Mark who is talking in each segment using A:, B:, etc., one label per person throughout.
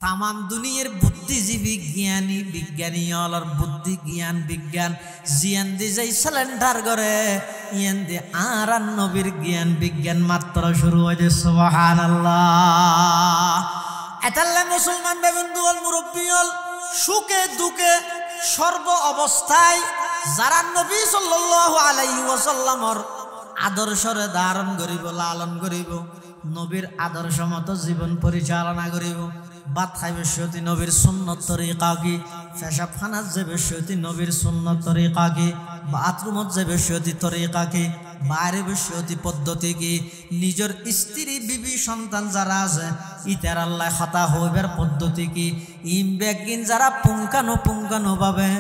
A: তামাম দুনিয়ার বুদ্ধিজীবী জ্ঞানী বিজ্ঞানী অলর বুদ্ধি জ্ঞান বিজ্ঞান জিয়ান দি যাই সিলিন্ডার করে ইয়ান দি আর নবীর জ্ঞান বিজ্ঞান মাত্র শুরু হয়েছে সুবহানাল্লাহ। এতাল্লে মুসলমান বেবন্ধু হল মুরব্বী হল সুখে দুঃখে সর্ব অবস্থায় যারা নবী সাল্লাল্লাহু আলাইহি ওয়াসাল্লামর আদর্শরে ধারণ করিব লালন করিব নবীর আদর্শ মতো জীবন পরিচালনা করিব বাত খাইবে সতি নবীর সুন্নত তরিকা কি পেশাব খানাত যাবে সতি নবীর সুন্নত তরিকা কি বাথরুমত যাবে সতি তরিকা কি বাইরে সতি পদ্ধতি কি নিজের স্ত্রী বিবি সন্তান যারা আছে ইতার আল্লাহ খাতা হইবার পদ্ধতি কি ইমবেগিন যারা পুঙ্খানো ভাবে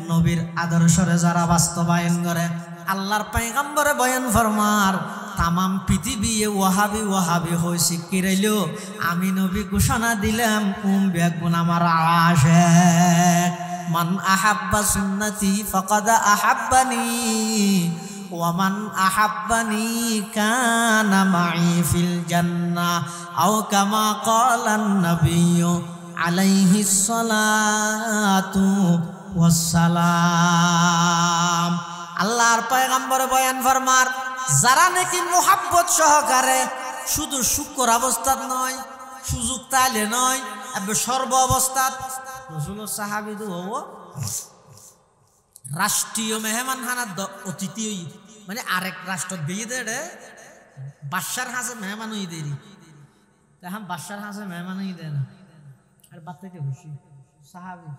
A: নবীর আদর্শরে যারা বাস্তবায়ন করে আল্লাহর পয়গম্বরে বয়ান ফরমার তামাম পৃথিবী ওয়াহাবি ওয়াহাবি হয়েছে কিরাইলো আমি নবী ঘোষণা দিলাম বেগুন আমার আশিক মান আহাব্বা সুন্নতি ফাকাদ আহাব্বানি ওয়া মান আহাব্বানি কানা মাই ফিল জান্নাহ আও কামা ক্বালান নবিয়্যু আলাইহিস সালাতু ওয়াস সালাম। আল্লাহর পয়গম্বর বয়ান ফরমার যারা নাকি মোহাব্বত সহকারে শুধু শুকর অবস্থাত নয় সুযোগ তাইলে নয় সর্ব অবস্থাত রাসূল সাহাবী দু হবো রাষ্ট্রীয় মেহমান খানার অতিথি মানে আরেক রাষ্ট্র দিয়ে দে বাদশার হাসে মেহমান হই দেরি এখন বাদশার হাসে মেহমান হই দেয় না আর বাচ্চাকে খুশি সাহাবী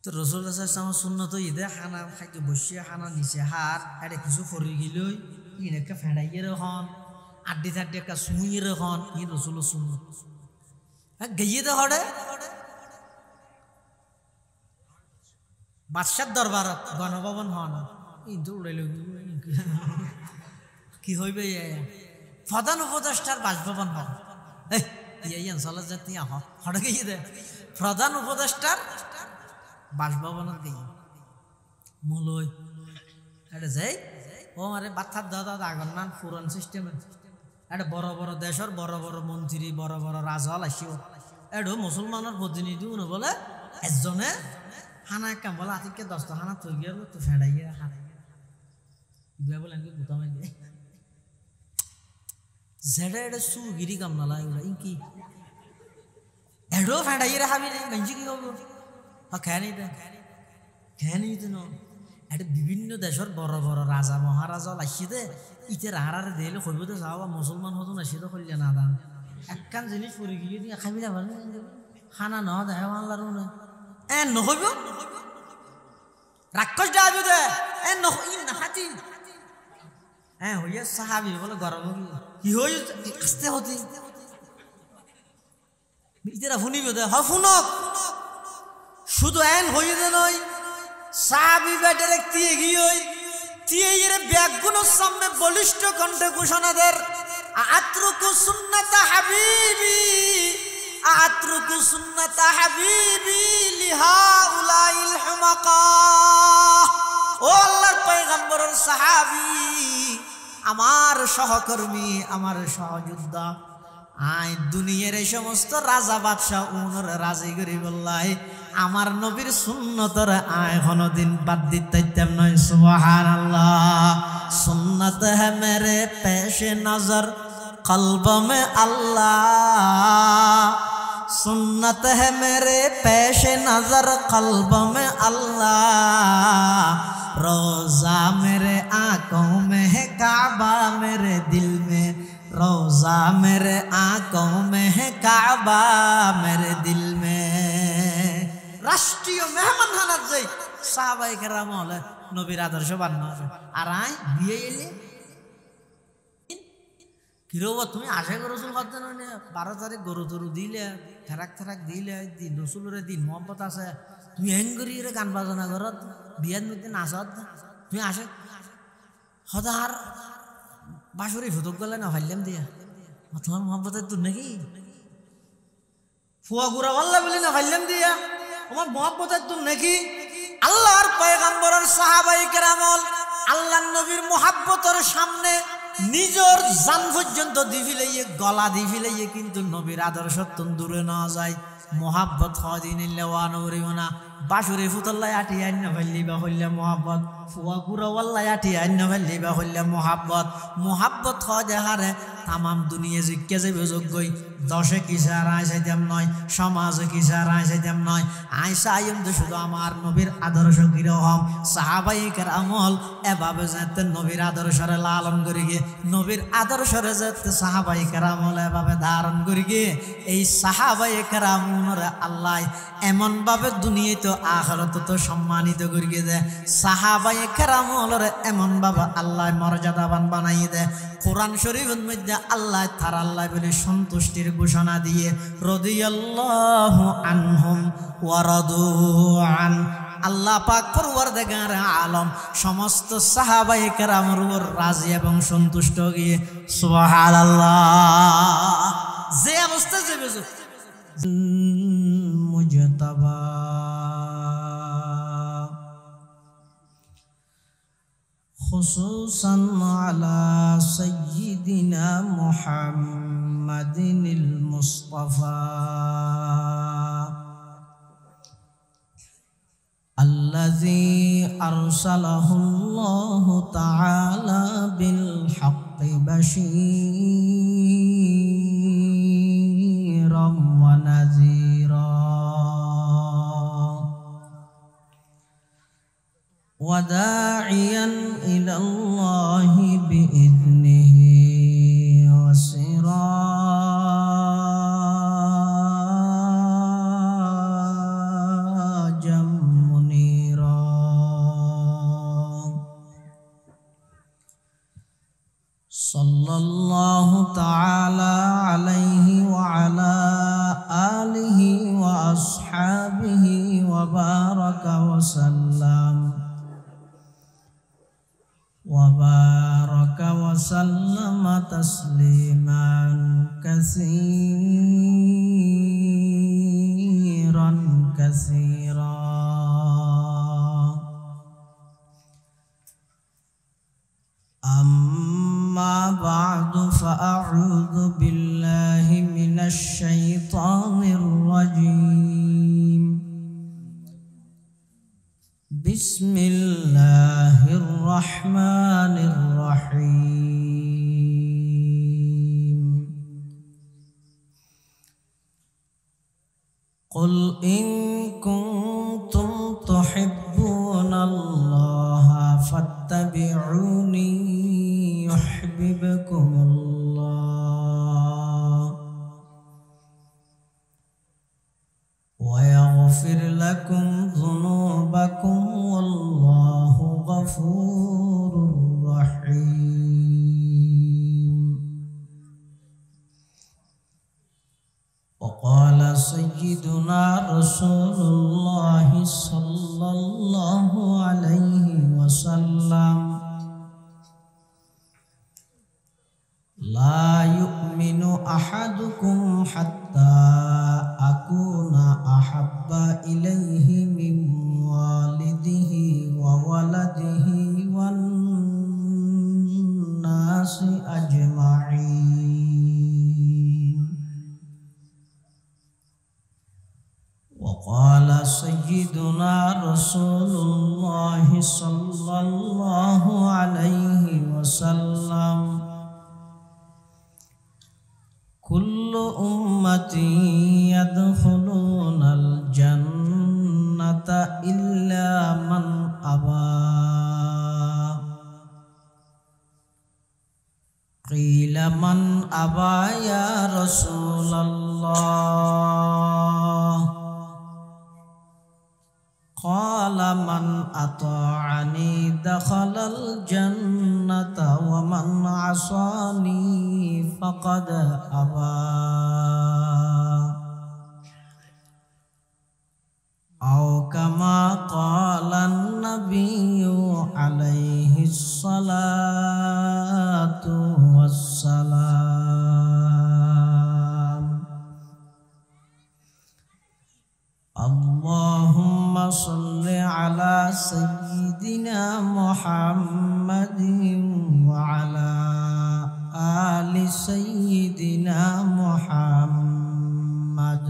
A: তো রসুল আমার সুন্নত ঈদে খানা খাইতে বসিয়ে খানা নিচে হার এটা কিছু ফরি গিলই ইনেকে ফেড়াইয়ে রেখন আড্ডি থাড্ডি একটা সুইয়ে রেখন ই রসুল সুন্নত গেয়ে দে হরে বাদশার দরবারত গণভবন হন কিন্তু উড়াইল কি হইবে প্রধান উপদেষ্টার বাসভবন হন এই অঞ্চলের জাতি হরে গিয়ে দে প্রধান উপদেষ্টার বাসভবনের দিকে মলই এটা যাই ও আরে বাচ্চার দাদা আগর নান পুরান সিস্টেমের এটা বড় বড় দেশের বড় বড় মন্ত্রী বড় বড় রাজা আসিও এডো মুসলমানের প্রতিনিধি উনি বলে একজনে হানা কাম বলে আতিকে 10টা হানা তৈ গিয়ে তো ফেড়াইয়ে হারাইয়ে বলে আমি গুতামাই দিয়ে যেটা এটা সুগিরি কাম নালা এগুলা ইনকি এডো ফেড়াইয়ে হাবি নেই গঞ্জি কি হবো এটা বিভিন্ন দেশের বড় বড় রাজা মহারাজা আসি দে ইতের হারারে দিলে হইব তো যাওয়া মুসলমান হতো না সেটা করলে না দান একখান জিনিস পরে গিয়ে দিয়ে খাবি না ভালো খানা ন দেখা আল্লাহর না এ নহইব রাক্ষস ডাবি দে এ নহই না হাতি হ্যাঁ হইয়া সাহাবি বলে গরম কি হই আসতে হতি ইতেরা শুনিব দে হ শুনক শুধু এন হইয়ে দে নয় সাহাবি বেটারে দিয়ে গিয়ে দিয়ে এর ব্যাগগুলোর সামনে বলিষ্ঠ কণ্ঠে ঘোষণা দের আতরুকু সুন্নাতা হাবিবি আতরুকু সুন্নাতা হাবিবি লিহাউলাইল হুমাকা ও আল্লাহর পয়গম্বরের সাহাবী আমার সহকর্মী আমার সহযোদ্ধা আয় দুনিয়ার এই সমস্ত রাজা বাদশাহ উনর রাজি করি বললাই আমার নবীর সুন্নতর আয় কোনদিন বাদ দিতাম নয় সুবহানাল্লাহ সুন্নত হ্যায় মেরে পেশে নজর কলব মে আল্লাহ সুন্নত হ্যায় মেরে পেশে নজর কলব মে আল্লাহ रोजा मेरे आंखों में है काबा मेरे दिल में रोजा मेरे आंखों में है काबा मेरे दिल में राष्ट्रीय मेहमान हानात जाई साहाबाए केराम हले नबीर आदर्श बान्ना আর আই বিয়ে এলে কিরবা তুমি আশা করো রসুল করতে না 12 তারিখ গরু তরু দিলে থারাক দিলে দিন রসুলের দিন মোহাম্মত আছে তুমি হেঙ্গরি রে গান বাজনা করত বিয়ার মধ্যে নাচত তুমি আসে হদার বাঁশুরি ফুটক গেলে না ভাইলাম দিয়া তোমার মোহাম্মতের তোর নাকি ফুয়া গুড়া বললা বলি না ভাইলাম দিয়া আমার মোহাম্মতের তোর নাকি আল্লাহর পয়গম্বরের সাহাবায়ে কেরামল আল্লাহর নবীর মোহাব্বতের সামনে নিজের জান পর্যন্ত দি ফিলাইয়ে গলা দি ফিলাইয়ে কিন্তু নবীর আদর্শ দূরে নেওয়া যায় মোহাব্বত হদিনা বাসুরে ফুতল্লাই আটি আন্য ফেললি বা হইলে মোহাব্বত ফুয়া কুড়াওয়াল্লাই আটি আন্য ফেললি বা হইলে মোহাব্বত মোহাব্বত হয় হারে তামাম দুনিয়া জিজ্ঞে যাবে যোগ্যই দশে কিসার আইসাইতাম নয় সমাজে কিসার আইসাইতাম নয় আইসা আইম তো শুধু আমার নবীর আদর্শ কিরকম সাহাবাইকের আমল এভাবে যেতে নবীর আদর্শরে লালন করি গিয়ে নবীর আদর্শরে যেতে সাহাবাইকের আমল এভাবে ধারণ করি গিয়ে এই সাহাবাইকের আমলরে আল্লাহ এমনভাবে দুনিয়ায় তো আখিরাতে তো সম্মানিত করি গিয়ে দেয় সাহাবাইকের আমলরে এমনভাবে আল্লাহ মর্যাদাবান বানাই দেয় কোরআন শরীফের মধ্যে আল্লাহ তার আল্লাহ বলে সন্তুষ্টির ঘোষণা দিয়ে রাদিয়াল্লাহু আনহুম ওয়া রাদু আন আল্লাহ পাক পরওয়ারদিগার আলম সমস্ত সাহাবায়ে কেরামের উপর রাজি এবং সন্তুষ্ট গিয়ে সুবহানাল্লাহ যে অবস্থা যে মুজতাবা خصوصا على سيدنا محمد المصطفى الذي أرسله الله تعالى بالحق بشيرا ونذيرا وداعيا إلى الله بإذنه وسراجا منيرا صلى الله تعالى عليه وعلى آله وأصحابه وبارك وسلم تسليما كثيرا كثيرا أما بعد فأعوذ بالله من الشيطان الرجيم بسم الله الرحمن الرحيم قل إن كنتم تحبون الله فاتبعوني يحببكم الله ويغفر لكم ذنوبكم والله غفور رحيم وقال سيدنا رسول الله صلى الله عليه وسلم لا يؤمن أحدكم حتى أكون أحب إليه من والده وولده والناس أجمعين وقال سيدنا رسول الله صلى الله عليه وسلم كل أمتي يدخلون الجنة إلا من أبى قيل من أبى يا رسول الله قال من أطاعني دخل الجنة ومن عصاني فقد أبى أو كما قال النبي عليه الصلاة والسلام اللهم صل على سيدنا محمد وعلى سيدنا محمد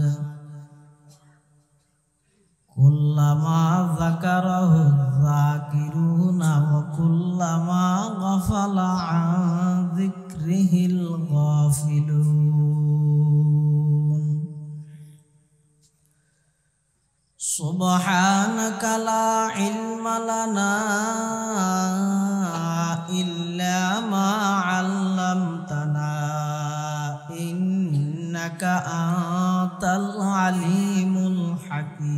A: كلما ذكره الذاكرون وكلما غفل عن ذكره الغافلون سبحانك لا علم لنا إلا ما علمتنا إنك أنت العليم الحكيم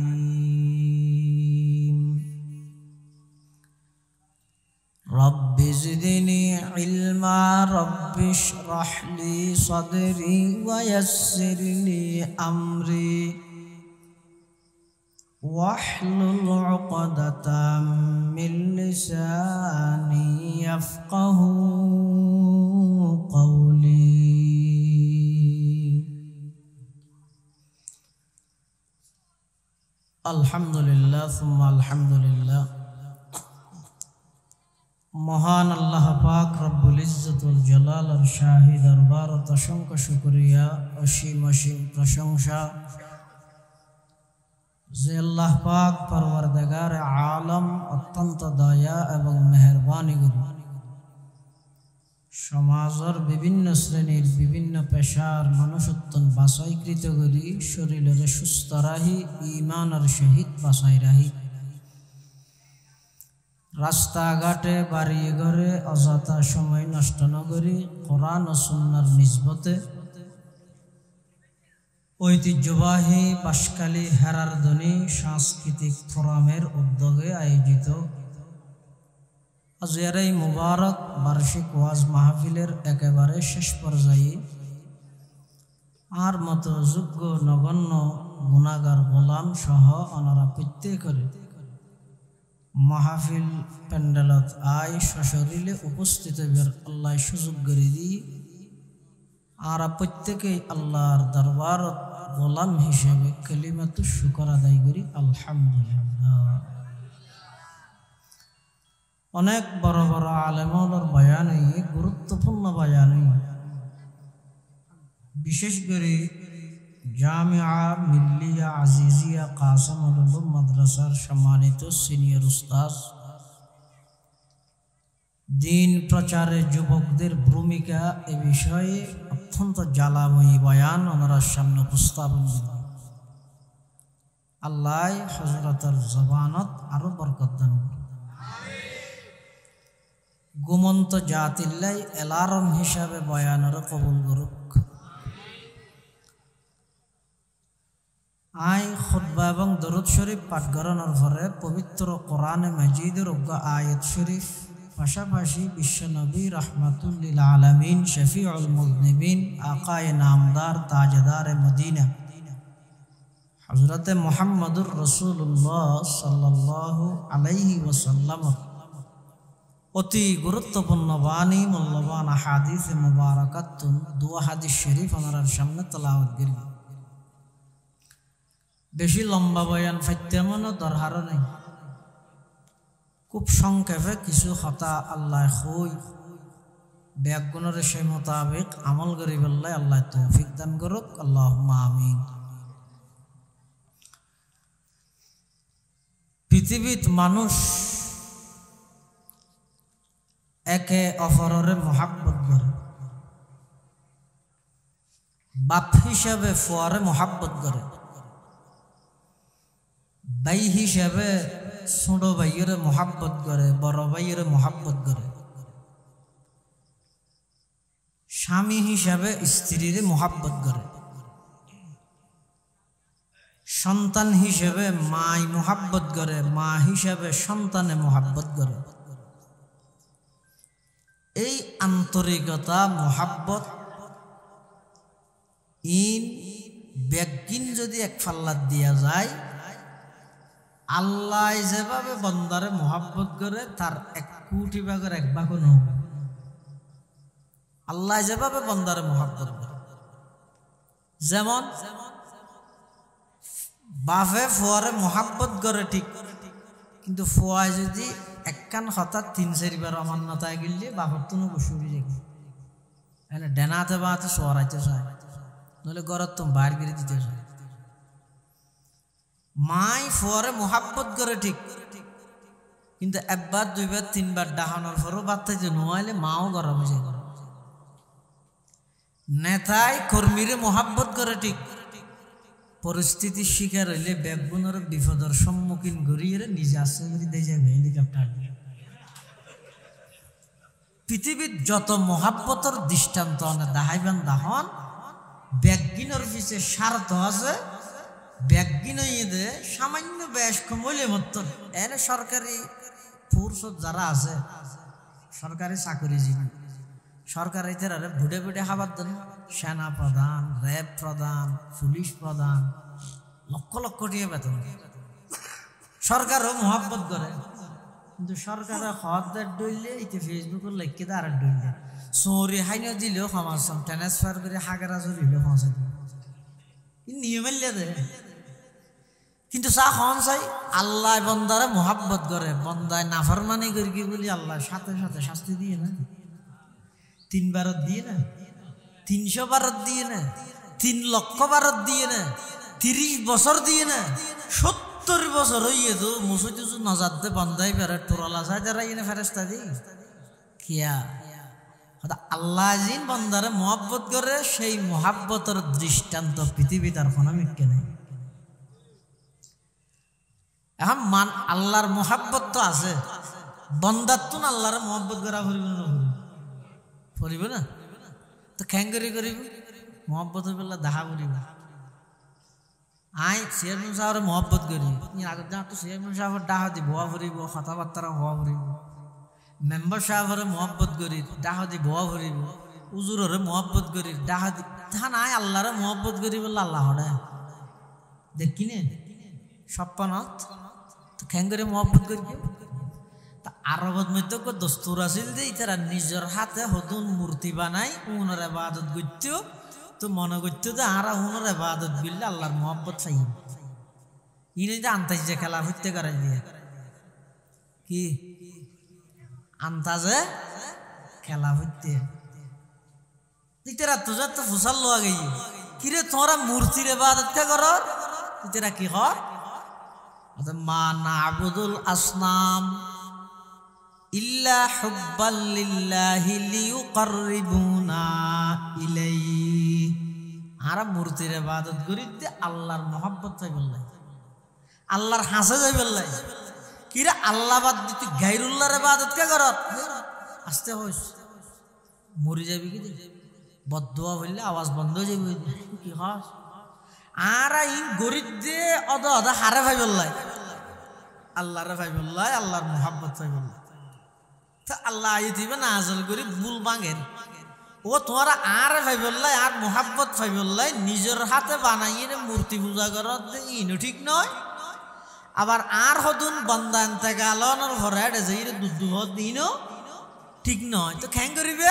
A: رب زدني علما رب اشرح لي صدري ويسر لي أمري واحلل عقدة من لساني يفقه قولي الحمد لله ثم الحمد لله মহান আল্লাহ পাক রব্বুল ইজ্জতুল জালাল শাহী দরবার অসংখ্য শুকরিয়া অসীম অসীম প্রশংসা যে আল্লাহ পাক পরওয়ারদিগার আলম অত্যন্ত দয়া এবং মেহেরবানি করি সমাজের বিভিন্ন শ্রেণীর বিভিন্ন পেশার মানুষত্বন বাছাইকৃত করি শরীরের সুস্থ রাহি ঈমানের সহিত বাছাই রাহি রাস্তাঘাটে বাড়ি ঘরে অযথা সময় নষ্ট না করি কোরআন ও সুন্নাহর নিসবতে ঐতিহ্যবাহী বাঁশখালী হেরারধ্বনি সাংস্কৃতিক ফোরামের উদ্যোগে আয়োজিত আজকের এই মুবারক বার্ষিক ওয়াজ মাহফিলের একেবারে শেষ পর্যায়ে আর মতো যোগ্য নগণ্য গুণাগার গোলাম সহ ওনারা প্রত্যেকের মাহফিল প্যান্ডেলত আয় সশরীরে উপস্থিত আল্লাহ সুযোগ করে দিই আর প্রত্যেকেই আল্লাহর দরবার গোলাম হিসেবে কালিমাতু শুকর আদায় করি আলহামদুলিল্লাহ। অনেক বড় বড় আলেমর বয়ান গুরুত্বপূর্ণ বয়ান বিশেষ করে জামিয়া মিল্লিয়া আজিজিয়া কাসিমুল উলুম মাদ্রাসার সম্মানিত সিনিয়র উস্তাদ দিন প্রচারে যুবকদের ভূমিকা এ বিষয়ে অত্যন্ত জ্বালাময়ী বয়ান ওনার সামনে উপস্থাপন করবেন। আল্লাহ হযরতের জবানত আরো বরকত দান করুন। গুমন্ত জাতিল্লাই এলার্ম হিসাবে বয়ানের কবুল করুক। আয় খুতবা এবং দরুদ শরীফ পাঠ করানোর পরে পবিত্র কোরআনে মাজিদের অজ্ঞ আয়াত শরীফ পাশাপাশি বিশ্বনবী রাহমাতুল লিল আলামিন শফিউল মুযনিবিন আকায়ে নামদার তাজদার মদিনা হযরতে মুহাম্মদুর রাসূলুল্লাহ সাল্লাল্লাহু আলাইহি ওয়াসাল্লাম অতি গুরুত্বপূর্ণ বাণী মূল্যবান হাদিস মুবারাকাতুন দুয়া হাদিস শরীফ আমার সামনে তেলাওয়াত করি। বেশি লম্বা বয়ান ফাইতেমন দরকার নেই, খুব সংক্ষেপে কিছু কথা আল্লাহ কই ব্যাগুণের সেই মোতাবেক আমল করি বললে আল্লাহ তৌফিক দান করুক আল্লাহুম্মা আমিন। পৃথিবীত মানুষ একে অপরের মহাব্বত করে, বাপ হিসাবে ফুয়ারে মহাব্বত করে, ভাই হিসাবে ছোট ভাইয়ের মহাব্বত করে, বড় ভাইয়ের মহাব্বত করে, স্বামী হিসাবে স্ত্রীর মহাব্বত করে, সন্তান হিসাবে মাই মহাব্বত করে, মা হিসাবে সন্তানে মহাব্বত করে। এই আন্তরিকতা মহাব্বত ইন ব্যাগিন যদি এক ফাল্লাত দিয়া যায়, আল্লাহ যেভাবে বন্দারে মহাব্বত করে তার 1 কোটি ভাগের 1 ভাগও নহবে। আল্লাহ যেভাবে বন্দারে মহাব্বত করে, যেমন বাপে ফুয়ারে মহাব্বত করে ঠিক, কিন্তু ফুয়ায় যদি একখান হঠাৎ 3-4 বার অমান্যতায় গেলে বাপর তো বসে যায়। এনে ডেনাতে বাতে সরাইতে চায়, নইলে গরত তুমি বাইর করে দিতে চায়। মাই ফরে মোহাব্বত করে ঠিক, কিন্তু একবার দুইবার তিনবার ডাহানোর পরও বাচ্চাইতে নোয়াইলে মাও গরম হয়ে যায়। নেতায় কর্মীরে মোহাব্বত করে ঠিক, পরিস্থিতির শিকার হইলে ব্যাগুনের বিপদের সম্মুখীন করিয়ে নিজে আসে করে দিয়ে যাবে হেলিকপ্টার। পৃথিবীর যত মোহাব্বতর দৃষ্টান্ত দাহাইবেন দাহন, ব্যাগিনের পিছিয়ে স্বার্থ আছে। ব্যাগিন সামান্য বেশ কমলে মতো এনে সরকারি ফুরসত যারা আছে, সরকারি চাকরিজীবী, সরকারি বুড়ে বুড়ে খাবার দেন, সেনা প্রধান, র্যাব প্রধান, পুলিশ প্রধান, লক্ষ লক্ষ টাকা বেতন। সরকারও মোহাব্বত করে, কিন্তু সরকারের হদের ডইলে এতে ফেসবুকের লেখকে আর ডইলে চৌরি হাইনে দিলেও সমাজ ট্রান্সফার করে হাগারা চলিলেও পৌঁছে নিয়মেল্লে দে। কিন্তু চা খন চাই আল্লাহ বন্দারে মোহাব্বত করে, বন্দায় নাফরমানি করি কি বলি আল্লাহ সাথে সাথে শাস্তি দিয়ে না, 3 বারত দিয়ে না, 300 বারত দিয়ে না, 3 লক্ষ বারত দিয়ে না, 30 বছর দিয়ে না, 70 বছর হইয়ে তো মুসুজ নজাদে বন্দাই বেড়ে টোরালা চাই যারা ইনে ফেরেস্তা দি কিয়া আল্লাহ জিন বন্দারে মোহাব্বত করে। সেই মোহাব্বতের দৃষ্টান্ত পৃথিবী তার কোনো মিটকে নেই। এখন মান আল্লাহর মোহাব্বত তো আছে, বন্দার তো না আল্লাহরে মোহাব্বত করা ফুরিব না, ফুরিব না তো খ্যাঙ্গরি করিব মোহাব্বত হইবেলা দেখা করিব। আই চেয়ারম্যান সাহেবের মোহাব্বত করি, আগের দিন তো চেয়ারম্যান সাহেবের ডাহা দি বোয়া ফুরিব, কথাবার্তা হওয়া ফুরিব। মেম্বার সাহেবের মোহাব্বত করি, ডাহা দি বোয়া ফুরিব। উজুরের মোহাব্বত করি, ডাহা দি তাহা নাই আল্লাহরে মোহাব্বত করি বললে আল্লাহ হরে দেখি নে সপ্পানত তো খ্যাঙ্গরি মোহাব্বত করি। আরবত মধ্যে দস্তুর আছিল যে তারা নিজের হাতে হতুন মূর্তি বানাই উনার ইবাদত করত, তো মনে করত যে আর উনার ইবাদত করলে আল্লাহর মোহাব্বত চাই। ইনি যে আন্তাজে খেলা হইতে করাই দিয়ে কি আন্তাজে খেলা হইতে তেরা তুজার তো ফুসাল লোয়া গেই কিরে তোরা মূর্তির ইবাদত কে কর, তেরা কি কর মা নাবুদুল আসনাম ইল্লা হুব্বাল লিল্লাহি লিয়ুকাররিবুনা ইলাইহি। আর মূর্তির ইবাদত করিতে আল্লাহর মোহাব্বত চাই বললাই, আল্লাহর হাসে যাই বললাই। কিরা আল্লাহ বাদ দিতে গায়রুল্লাহর ইবাদত কে করত, আস্তে হইস মরি যাবি কি বদদুয়া হইলে আওয়াজ বন্ধ হয়ে যাবে কি হস। আর ইন গরিব দে অদ অদা হারে ভাই বললাই, আল্লাহরে ভাই বললাই, আল্লাহর মোহাব্বত চাই বললাই। আল্লাহ আই দিবে না আজল করি বুল ভাঙেন ও তোমার আর ভাই বললাই আর মোহাব্বত ভাই বললাই নিজের হাতে বানাইয়ে মূর্তি পূজা করার ইনো ঠিক নয়। আবার আর হতুন বন্দা আনতে গালনের ভরে যে দুধ দিনও ঠিক নয়, তো খ্যাং করিবে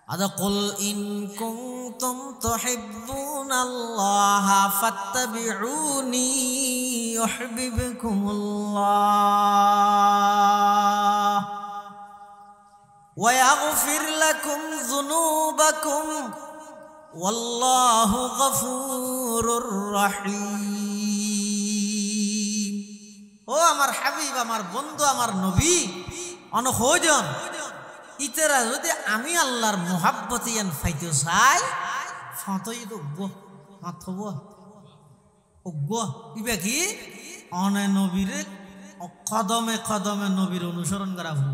A: আদা কুল ইন কুনতুম তুহিব্বুনাল্লাহা ফাত্তাবিউনি ইউহিব্বুকুমুল্লাহ ওয়া ইয়াগফির লাকুম যুনুবাকুম ওয়াল্লাহু গফুরুর রহিম। ও আমার হাবিব, আমার বন্ধু, আমার নবী অনখোজন ইতেরা যদি আমি আল্লাহর মোহাব্বত ইয়ান ফাইতে চাই ফতই তো মাথব অজ্ঞ ইবে কি অনে নবীর কদমে কদমে নবীর অনুসরণ করা ভুল।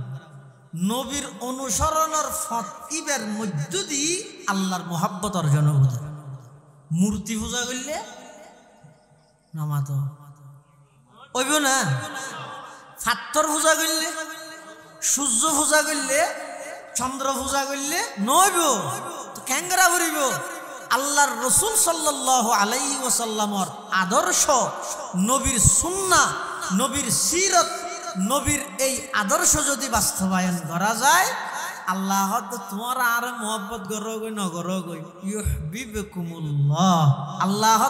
A: নবীর অনুসরণের ফত ইবের মধ্য দিয়ে আল্লাহর মোহাব্বত অর্জন বোঝা। মূর্তি পূজা করলে নামাতো ওইব না, ফাত্তর পূজা করলে, সূর্য পূজা করলে, চন্দ্র পূজা করলে নইব তো ক্যাঙ্গরা ভরিব। আল্লাহর রসুল সাল্লাল্লাহু আলাইহি ওয়াসাল্লামর আদর্শ, নবীর সুন্নাহ, নবীর সিরত, নবীর এই আদর্শ যদি বাস্তবায়ন করা যায় আল্লাহ তোমার আর মোহাব্বত করগই নগরগই ইউহিব্বুকুমুল্লাহ, আল্লাহ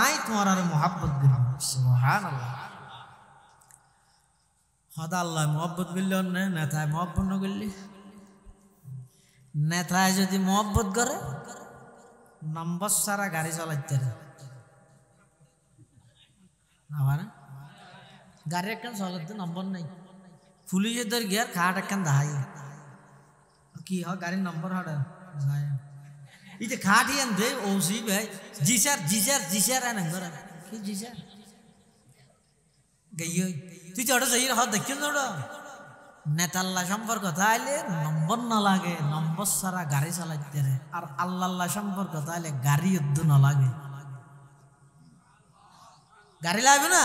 A: আই তোমার আর মোহাব্বত করব। সুবহানাল্লাহ। হদা আল্লাহ মোহাব্বত করলে না তাই মোহাব্বত না করলে নেতায় যদি মহব্বত করে নম্বর সারা গাড়ি চালাইতে আবার গাড়ি একখান চলাতে নম্বর নেই পুলিশের ধর গিয়ার খাট একখান দাহাই কি হয় গাড়ির নম্বর হাড়ে এই যে খাট ইয়ান দে ওসি ভাই জি স্যার আনে ধরে কি জি স্যার গই তুই চড়ে যাই হাত দেখিস না নেতাল্লা সম্পর্ক তাইলে নম্বর না লাগে নম্বর সারা গাড়ি চালাইতে রে আর আল্লাহ সম্পর্ক তাইলে গাড়ি যুদ্ধ না লাগে গাড়ি লাগবে না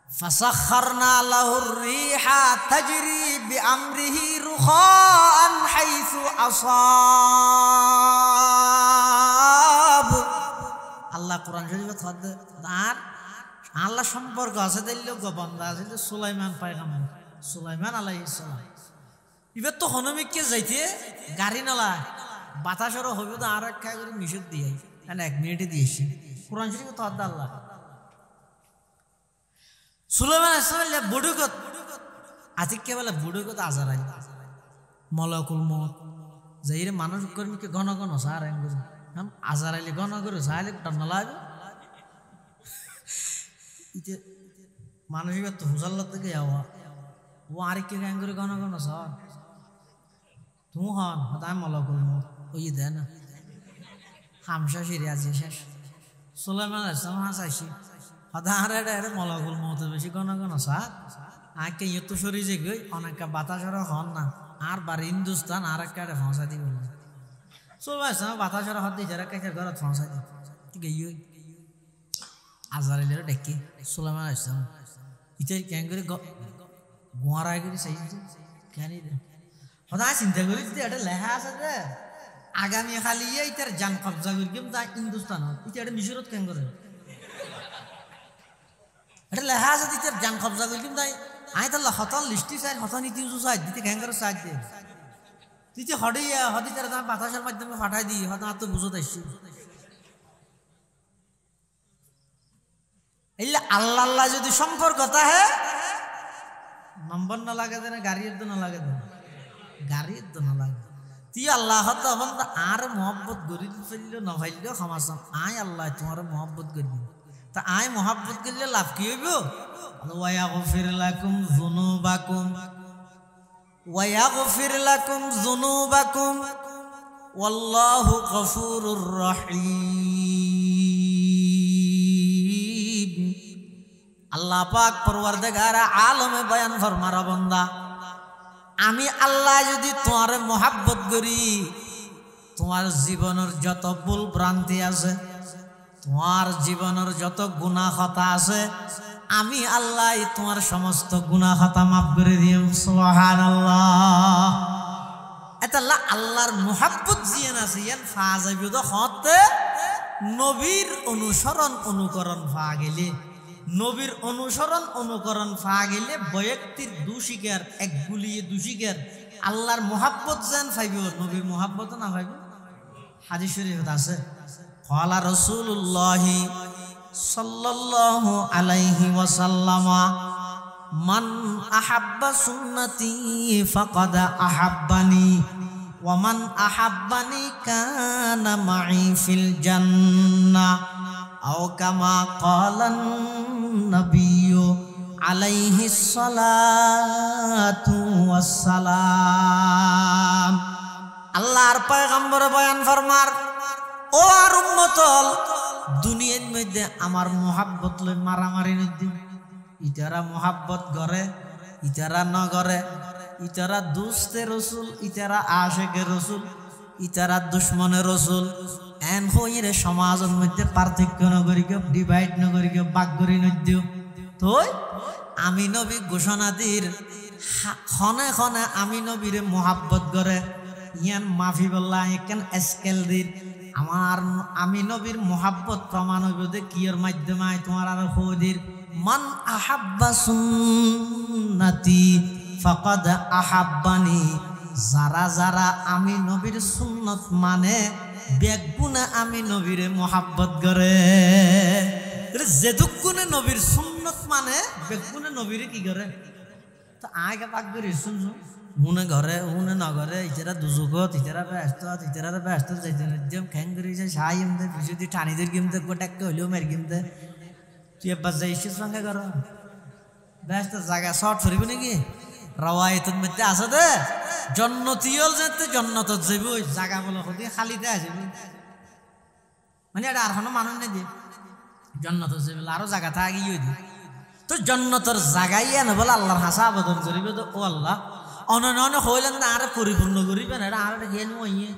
A: فسخرنا له الريح تجري بأمره رخاء حيث أصاب আল্লাহ কোরআন শরীফে থাকে আর আল্লাহ সম্পর্ক আছে দিল গোবন্দা আছে সুলাইমান পয়গম্বর সুলাইমান আলাইহিস সালাম এবার তো হনমিককে যাইতে গাড়ি নালা বাতাসের হইব তো আর এক খাই করে মিশর দিয়ে মানে 1 মিনিটে দিয়েছি কোরআন শরীফে তো আল্লাহ সুলাইমান আসলে বুড়ুকত আতিককে বলে বুড়ুকত আজারাই মলাকুল মত যাইরে মানুষ কর্মীকে ঘন ঘন সার আজারাইলে ঘন করে সাইলে টান্না লাগে ইতে মানুষের তো হুজাল্লা থেকে যাওয়া ও আরেককে গান করে ঘন ঘন সার তুমি হন হতায় মলাকুল মত ওই দেয় না হামসা সিরে আছে শেষ সুলাইমান আসলাম হাসাইছি হতাহারে মলাকুল মত বেশি ঘন ঘন সার আঁকে ইয়ে তো সরি যে গই অনেক বাতাসর হন না আর বার হিন্দুস্তান আর একটা ফসা দিব সুলাইমান বাতাসর হত দিয়ে যারা কাছে ঘরত ফসা দি গই আজারাইলের ডেকে সুলাইমান আসলাম ইটাই কেন করে গোয়ারা করে সেই কেন হঠাৎ চিন্তা করি এটা লেখা আছে যে আগামী খালি ইটার জান কবজা করি কেম তা হিন্দুস্তানত এটা মিশরত কেন করে এটা লেখা আছে ইটার জান কবজা করি কেম তাই আই তাল্লা হতন লিস্টি চাই হতন ইতিউজু চাই দিতে কেন করে চাই দে তুই হদি তারা বাতাসের মাধ্যমে ফাটাই দিই হয়তো আর তো বুঝতে আসছি আল্লাহ আল্লাহ যদি সম্পর্ক তাহে নম্বর না লাগে দেন গাড়ির তো না লাগে দেন গাড়ির তো না লাগে তুই আল্লাহ তখন আর মহব্বত গড়ি ফেলল না ভাইলেও ক্ষমাসান আয় আল্লাহ তোমার মহব্বত করবি তা আয় মহব্বত করলে লাভ কি হইব ওয়ায়াগফির লাকুম যুনুবাকুম ওয়ায়াগফির লাকুম যুনুবাকুম ওয়াল্লাহু গফুরুর রহিম আল্লাহ পাক পরওয়ারদিগার আলমে বয়ান ফরমার বান্দা আমি আল্লাহ যদি তোমার মহাব্বত করি তোমার জীবনের যত ভুল ভ্রান্তি আছে তোমার জীবনের যত গুনাহ খাতা আছে আমি আল্লাহ তোমার সমস্ত গুনাহ খাতা মাফ করে দিম সুবহানাল্লাহ এটা আল্লাহর মহাব্বত জিয়ান আছে ইয়ান ফাজাবিদ হতে নবীর অনুসরণ অনুকরণ ফা গেলে নবীর অনুসরণ অনুকরণ ফা গেলে ব্যক্তির দুশিকার এক গুলিয়ে দুশিকার আল্লাহর মহাব্বত জান ফাইব নবীর মহাব্বত না ফাইব হাদিস শরীফে আছে ক্বালা রাসূলুল্লাহ সাল্লাল্লাহু আলাইহি ওয়াসাল্লাম মান আহাব্বা সুন্নতি ফাকাদ আহাব্বানি ওয়া মান আহাব্বানি কানা মাই ফিল জান্নাহ আও কামা ক্বালান নবিয়্যু আলাইহিস সালাতু ওয়াস সালাম আল্লাহর পয়গম্বর বয়ান ফরমার ও আর উম্মতল দুনিয়ার মধ্যে আমার মোহাব্বত লই মারামারি নদী ইতারা মোহাব্বত করে ইতারা ন করে ইতারা দুস্তে রসুল ইতারা আশেকের রসুল ইতারা দুশ্মনের রসুল এন হইরে সমাজের মধ্যে পার্থক্য নগরী কেউ ডিভাইড নগরী কেউ বাক করি নদী তো আমি নবী ঘোষণা দির ক্ষণে ক্ষণে আমি নবীরে মোহাব্বত করে ইয়ান মাফি বললা এখান স্কেল দির আমার আমি নবীর মোহাব্বত প্রমাণ হইব কিয়ের মাধ্যমে তোমার আর হদির মান আহাব্বা সুন্নতি ফাকাদ আহাব্বানি যারা যারা আমি নবীর সুন্নত মানে বেগুনে আমি নবীরে মোহাব্বত করে যেদুকুনে নবীর সুন্নত মানে বেগুনে নবীরে কি করে তো আগে পাক করে শুনছো হুনে ঘরে হুনে নগরে ইতারা দুজুগত ইতারা ব্যস্ত যাইতে একদম খ্যাং করে যায় সাই এমতে বিশুদ্ধি টানিদের গিমতে গোটাকে হইলেও মের গিমতে তুই এবার যাইছিস সঙ্গে করো ব্যস্ত জায়গা শর্ট ফুরিব নাকি রাওয়ায়তের মধ্যে আছে দে জন্নতিয়ল যেতে জন্নত যাইব ওই জায়গা বলো হতে খালিতে আসবে মানে এটা আর কোনো মানুষ নেই দিয়ে জন্নত যাইব আরো জায়গা থাকি ওই দি তো জন্নতর জায়গায় এনে বলে আল্লাহর হাসা আবেদন করিবে তো ও আল্লাহ অনন্য হইলেন না আরে পরিপূর্ণ করিবেন এটা আর জ্ঞান হইয়ে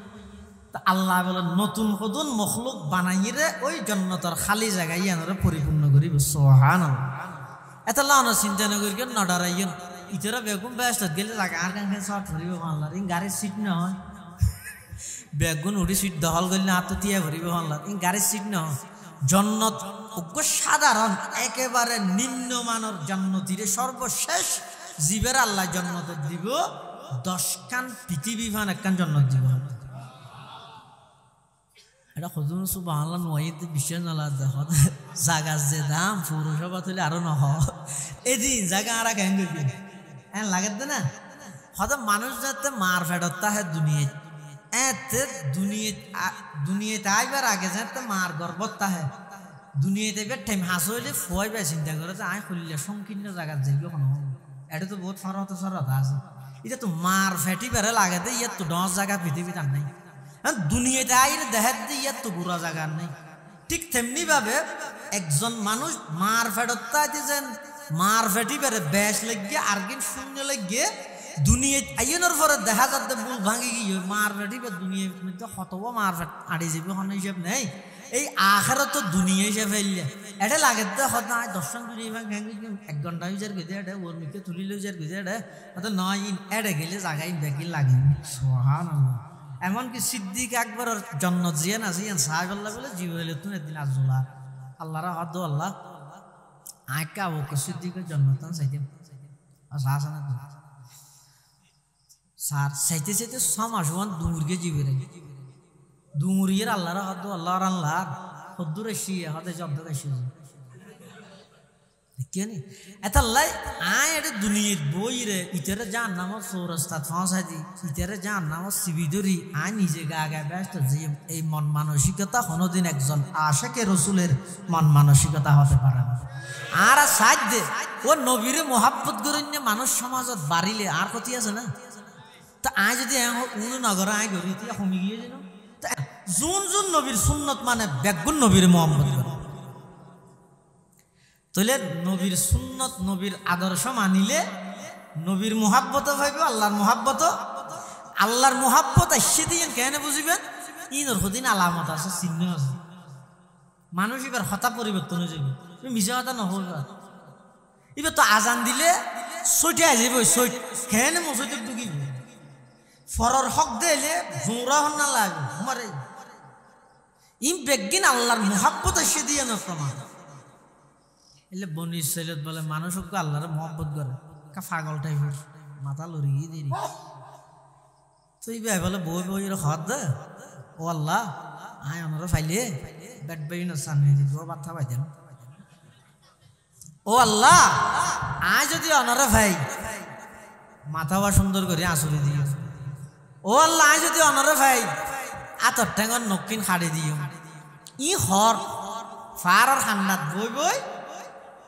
A: তো আল্লাহ বলে নতুন নতুন মখলুক বানাইয়ে রে ওই জন্নতর খালি জায়গায় এনে পরিপূর্ণ করিবে সুবহানাল্লাহ এত লাউনা চিন্তা নকরি কেন নডারাইয়েন ইতারা বেগুন ব্যস্ত গেলে জায়গা আর কাছে শর্ট ভরিব আল্লাহ ইন গাড়ির সিট নহয় বেগুন উড়ি সিট দখল করলে হাত তিয়া ভরিব আল্লাহ ইন গাড়ির সিট নহয় জন্নত সাধারণ একেবারে নিম্নমানের জন্নতিরে সর্বশেষ জীবের আল্লাহ জন্নত দিব 10 খান পৃথিবী ফান একখান জন্নত দিব এটা হজুর সুবহানাল্লাহ নয়তে বিশ্বাস নালা দেখো জাগা যে দাম পৌরসভা তুলে আরো নহ এদিন জায়গা আর কেন করবি হ্যাঁ লাগে না হয়তো মানুষ যাতে মার ফেরত হে দুনিয়া এতে দুনিয়াতে আইবার আগে যাতে মার গর্বত তাহে দুনিয়াতে এবার টাইম হাস হইলে ফুয়াইবা চিন্তা করে যে আয় খুললে সংকীর্ণ জায়গা যাইব কোনো এটা তো বহুত সরত আছে এটা তো মার ফেটি বেড়ে লাগে দে ইয়ার তো 10 জায়গা পৃথিবীতে আর নাই দুনিয়াতে আইলে দেখার দিয়ে ইয়ার তো বুড়া জায়গা নেই ঠিক তেমনি ভাবে একজন মানুষ মার ফেরত যেন মার ফেটি বেড়ে বেশ লাগিয়ে আর কিন শূন্য লাগিয়ে দুনিয়ায় আইনের পরে দেখা যাতে বুল ভাঙি গিয়ে মার ফেটি বা দুনিয়ার মধ্যে কতব মার ফেট আড়ি যাবে হন হিসেব নেই এই আখেরত তো দুনিয়া হিসেবে ফেললে এটা লাগে তো হয়তো 10 দুনিয়া ভাঙ 1 ঘন্টা হিসার গেছে এটা ওর মুখে তুলি লইজার গেছে এটা হয়তো 9 এটা গেলে জায়গায় বেগি লাগে সুবহানাল্লাহ এমনকি সিদ্দিক আকবরের জন্ম জিয়ান আসিয়ান সাহেবাল্লাহ বলে জীবনে তুমি একদিন আজলা আল্লাহরা হদ আল্লাহ আঁকা ওকে সিদ্দিকের জন্মতান চাইতাম আসা না তো সার চাইতে 6 মাস ওয়ান দুমুরগে জীবে রে দুমুরিয়ের আল্লাহরা হদ আল্লাহর আল্লাহ হদ্দুর এসিয়ে হদে জব্দ এসিয়ে কেনি এতাল্লাই আয় এটা দুনিয়ার বই রে ইতারে যার নাম সৌরস্তাদ ফাঁসাই দি ইতারে যার নাম সিবিদরি আয় নিজে গা ব্যস্ত যে এই মন মানসিকতা কোনোদিন একজন আশেকে রসুলের মন মানসিকতা হতে পারে না আর সাধ্য ও নবীরে মোহাব্বত করেন মানুষ সমাজত বাড়িলে আর ক্ষতি আছে না তা আয় যদি নগরে আয় করি তিয়া কমি গিয়ে যেন জুন নবীর সুন্নত মানে বেগুন নবীর মোহাম্মত করে তাহলে নবীর সুন্নত নবীর আদর্শ মানিলে নবীর মোহাব্বত ভাইব আল্লাহর মোহাব্বত আসছে দিয়ে কেন বুঝিবেন ইনর হদিন আলামত আছে চিহ্ন আছে মানুষ এবার হতা পরিবর্তন হয়ে যাবে মিশা কথা নহল এবার তো আজান দিলে সইটে আসবে সইট কেন মসজিদে ঢুকিব ফরর হক দিলে জোরা হন না লাগবে মারে ইম বেগিন আল্লাহর মোহাব্বত আসছে দিয়ে না প্রমাণ এলে বনি সৈয়দ বলে মানুষকে আল্লাহরে মহব্বত করে পাগল টাইপের মাথা লড়িয়ে দেরি তো এই ভাই বলে বই হদ দে ও আল্লাহ আয় ওনারা ফাইলে ব্যাট বাই না সামনে দিব বার্তা পাইতেন ও আল্লাহ আয় যদি ওনারা ভাই মাথা বা সুন্দর করে আসরে দিও ও আল্লাহ আয় যদি ওনারা ভাই আতর ঠেঙ্গর নকিন খাড়ে দিও ই হর ফার আর ঠান্ডাত বই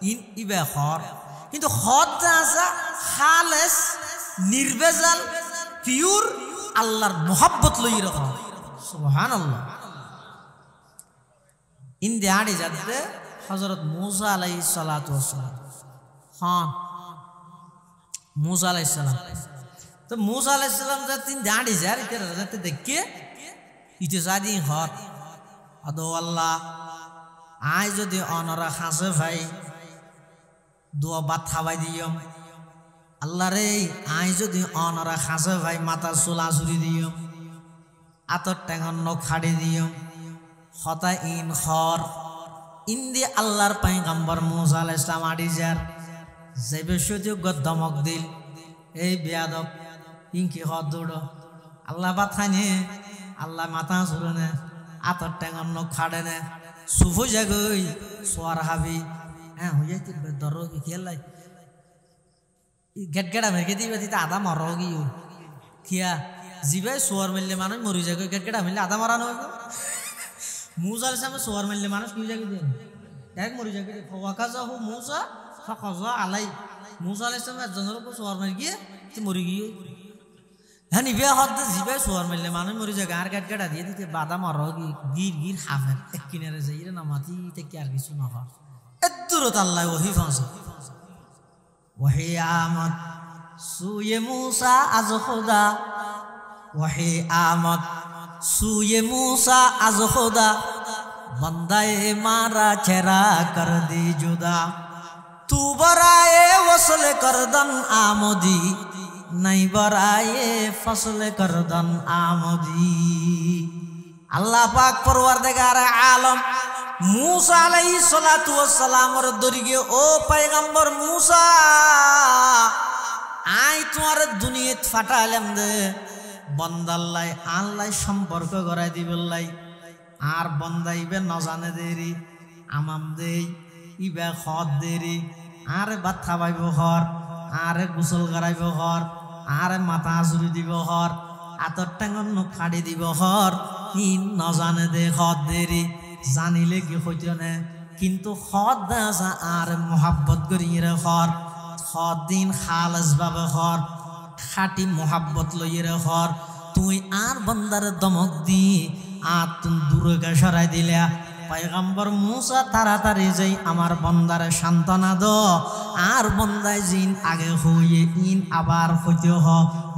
A: ইন ইবে হর কিন্তু হদ যা খালেস নির্ভেজাল পিওর আল্লাহর মোহাব্বত লই রাখা সুবহানাল্লাহ ইন দে আড়ি যাতে হযরত মূসা আলাইহিস সালাতু ওয়াস সালাম হ্যাঁ মূসা আলাইহিস সালাম তো মূসা আলাইহিস সালাম যাতে দাঁড়ি যায় এটা যাতে দেখে ইতে জাদি হদ আদো আল্লাহ আয় যদি অনরা খাসে ভাই দোয়া বাত খাওয়াই দিয়ম আল্লাহ রে আই যদি অনরা খাসে ভাই মাথার চুলা চুরি দিয়ম আতর টেঙন নখ খাড়ি দিয়ম হতা ইন খর ইন্দি আল্লাহর পয়গম্বর মূসা আলাইহিস সালাম আড়ি যার যে বেশযোগ্য দমক দিল এই বেয়াদব ইনকি হদ দৌড় আল্লাহ বাত খাইনে আল্লাহ মাথা চুরে নে আতর টেঙন নখ খাড়ে নে সুফু জাগই সোয়ার হাবি হ্যাঁ হয়ে যাইতে দর খেলাই গেট গেটা মেরে দিবে দিতে আদা মর গিয়ে কিয়া জিবাই সোয়ার মিললে মানুষ মরি যায় গেট গেটা মিললে আদা মরানো হইব মুসা আলাইহিস সালাম সোয়ার মিললে মানুষ কি যায় দিয়ে ডাইরেক্ট মরি যায় ওয়াকাজাহু মুসা ফাকাজা আলাই মুসা আলাইহিস সালাম একজনের উপর সোয়ার মারি গিয়ে মরি গিয়ে হ্যাঁ নিবে হদ জিবাই সোয়ার মিললে মানুষ মরি যায় আর গেট গেটা দিয়ে দিতে বাদা মর গির গির হাফের এক কিনারে যাই রে না মাটি থেকে আর কিছু না হয় এদুরত আল্লাহ ওহি ফাঁসে ওহে আমদ সুয়ে মুসা আজ খোদা ওহে আমদ সুয়ে মুসা আজ খোদা বন্দায়ে মারা চেরা কর দি জুদা তু বরায়ে ওসলে করদন আমদি নাই বরায়ে ফসলে করদন আমদি আল্লাহ পাক পরওয়ারদিগার আলম মুসা আলাইহিস সালাতু ওয়াস সালামের দরিগে ও পয়গম্বর মুসা আই তোমার দুনিয়াত ফাটাইলাম দে বন্দাল্লাই আল্লাহ সম্পর্ক গড়াই দিবল্লাই আর বন্দাইবে নজানে দেরি আমাম দেই ইবে খদ দেরি আরে ভাত খাবাইব হর আরে গোসল করাইব হর আরে মাথা আজুরি দিব হর আতর টাঙ্গন নখ কাটি দিব হর ই নজানে দে খদ দেরি জানিলে কি হইত না কিন্তু খদ দাসা আর মোহাব্বত করিয়ে হর খদ দিন খালেস ভাবে হর খাটি মোহাব্বত লইয়ে হর তুই আর বন্দার দমক দি আর তুমি দূরকে সরাই দিলা পয়গম্বর মুসা তাড়াতাড়ি যাই আমার বন্দারে সান্ত্বনা দ আর বন্দাই জিন আগে হইয়ে ইন আবার হইতে হ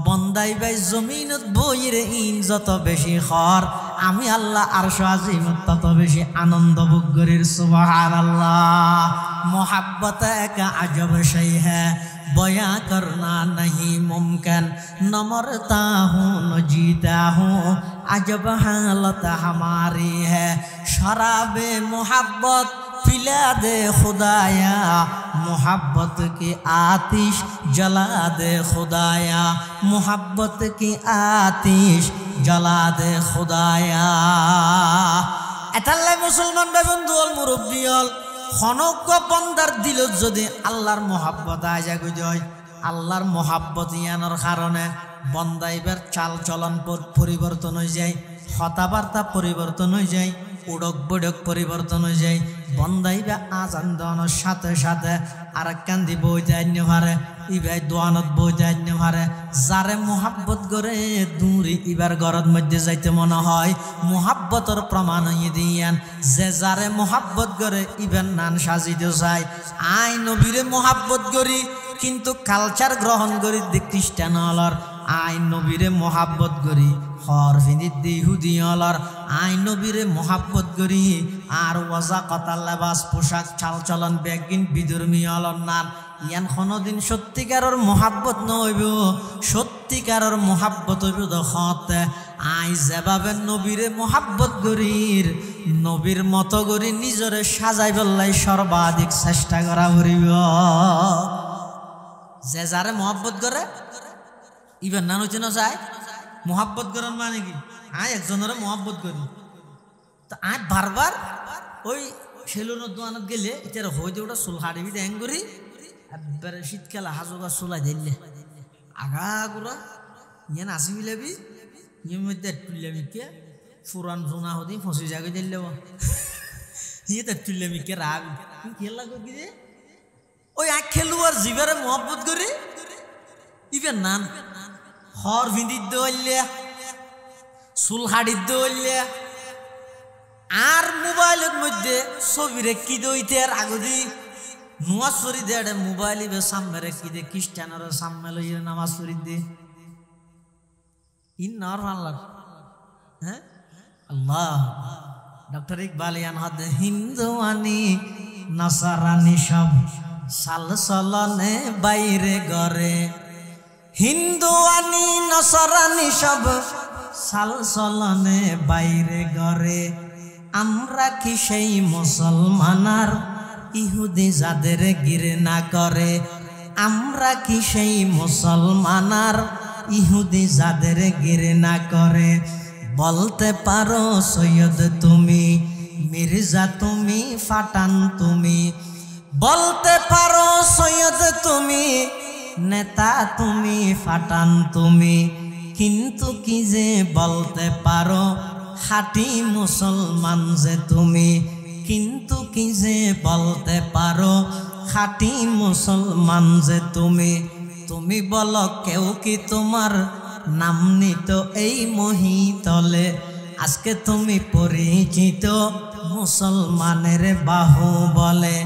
A: বন্দাই বাই জমিনত বইরে ইন যত বেশি খর আমি আল্লাহ আরশ আজিমত তত বেশি আনন্দ ভোগ করির সুবহানাল্লাহ मोहब्बत का अजब शय है बयां करना नहीं मुमकिन न मरता हूँ न जीता हूँ अजब हालत हमारी है शराब मोहब्बत पिला दे खुदाया मोहब्बत की आतिश जला दे खुदाया मोहब्बत की आतिश जला दे खुदाया एताल्ले मुसलमान बंधु और मुरब्बी খনক বন্দার দিল যদি আল্লাহর মোহাব্বত আয় যায় আল্লাহর মোহাব্বত ইয়ানোর কারণে বন্দাইবার চাল চলন পরিবর্তন হয়ে যায় কথাবার্তা পরিবর্তন হয়ে যায় উড়ক বড়ক পরিবর্তন হয়ে যায় বন্দাইবা আজান দেওয়ানোর সাথে সাথে আর কান্দি বইতে আন্য হারে ইবাই দোয়ানত বইতে আন্য হারে যারে মোহাব্বত করে দূরে ইবার ঘরের মধ্যে যাইতে মনে হয় মোহাব্বতর প্রমাণ হয়ে দিয়ান যে যারে মোহাব্বত করে ইবার নান সাজিতে চায় আই নবীরে মোহাব্বত করি কিন্তু কালচার গ্রহণ করি দে খ্রিস্টান হলর আই নবীরে মোহাব্বত করি হর ফিনিত দি ইহুদি হলর আই নবীরে মোহাব্বত করি আর ওয়াজা কথা লেবাস পোশাক চাল চলন বেগিন বিধর্মী হলর নান ইয়ান কোনদিন সত্যিকারের মোহাব্বত নইব সত্যিকারের মোহাব্বত হইব দখত আই যেভাবে নবীরে মোহাব্বত করির নবীর মতো করি নিজরে সাজাই বললাই সর্বাধিক চেষ্টা করা করিব যে যারে মোহাব্বত করে ইবার নান হইতে না যায় মোহাব্বত করার মানে কি আয় একজনের মোহাব্বত করি তো আয় বারবার ওই সেলুনের দোকানত গেলে এটা হইতে ওটা চুল হাড়িবি ড্যাং করি একবারে শীতকালে হাজুগা চুলাই দিলে আগা গুড়া ইয়ে নাচি মিলাবি ইয়ে মধ্যে তুললামি কে ফুরান জোনা হদি ফসি জাগে দিলে ইয়ে তো তুললামি কে রাবি খেলা করি যে ওই আখ খেলুয়ার জিবারে মোহাব্বত করি ইবেন নান হর ভিন্দি দৌড়লে চুল হাড়ি দৌড়লে আর মোবাইলের মধ্যে ছবি রেখি দইতে আর আগদি নামাজ পড়ি দে মোবাইল ইবে সামনে রেখি দে খ্রিস্টানের সামনে লইয়ে নামাজ পড়ি দে ইন নর আল্লাহ হ্যাঁ আল্লাহ ডক্টর ইকবাল ইয়ান হদ হিন্দুয়ানি নাসারানি সব সাল সলনে বাইরে গরে হিন্দুয়ানি নাসারানি সব সাল সলনে বাইরে গরে আমরা কি সেই মুসলমানার ইহুদি যাদের ঘৃণা করে আমরা কি সেই মুসলমানার ইহুদি যাদের ঘৃণা করে বলতে পারো সৈয়দ তুমি মির্জা তুমি ফাটান তুমি বলতে পারো সৈয়দ তুমি নেতা তুমি ফাটান তুমি, কিন্তু কি যে বলতে পারো খাঁটি মুসলমান যে তুমি, কিন্তু কি যে বলতে পারো খাঁটি মুসলমান যে তুমি। তুমি বলো কেউ কি তোমার নাম নিত এই মহিতলে, আজকে তুমি পরিচিত মুসলমানের বাহু বলে,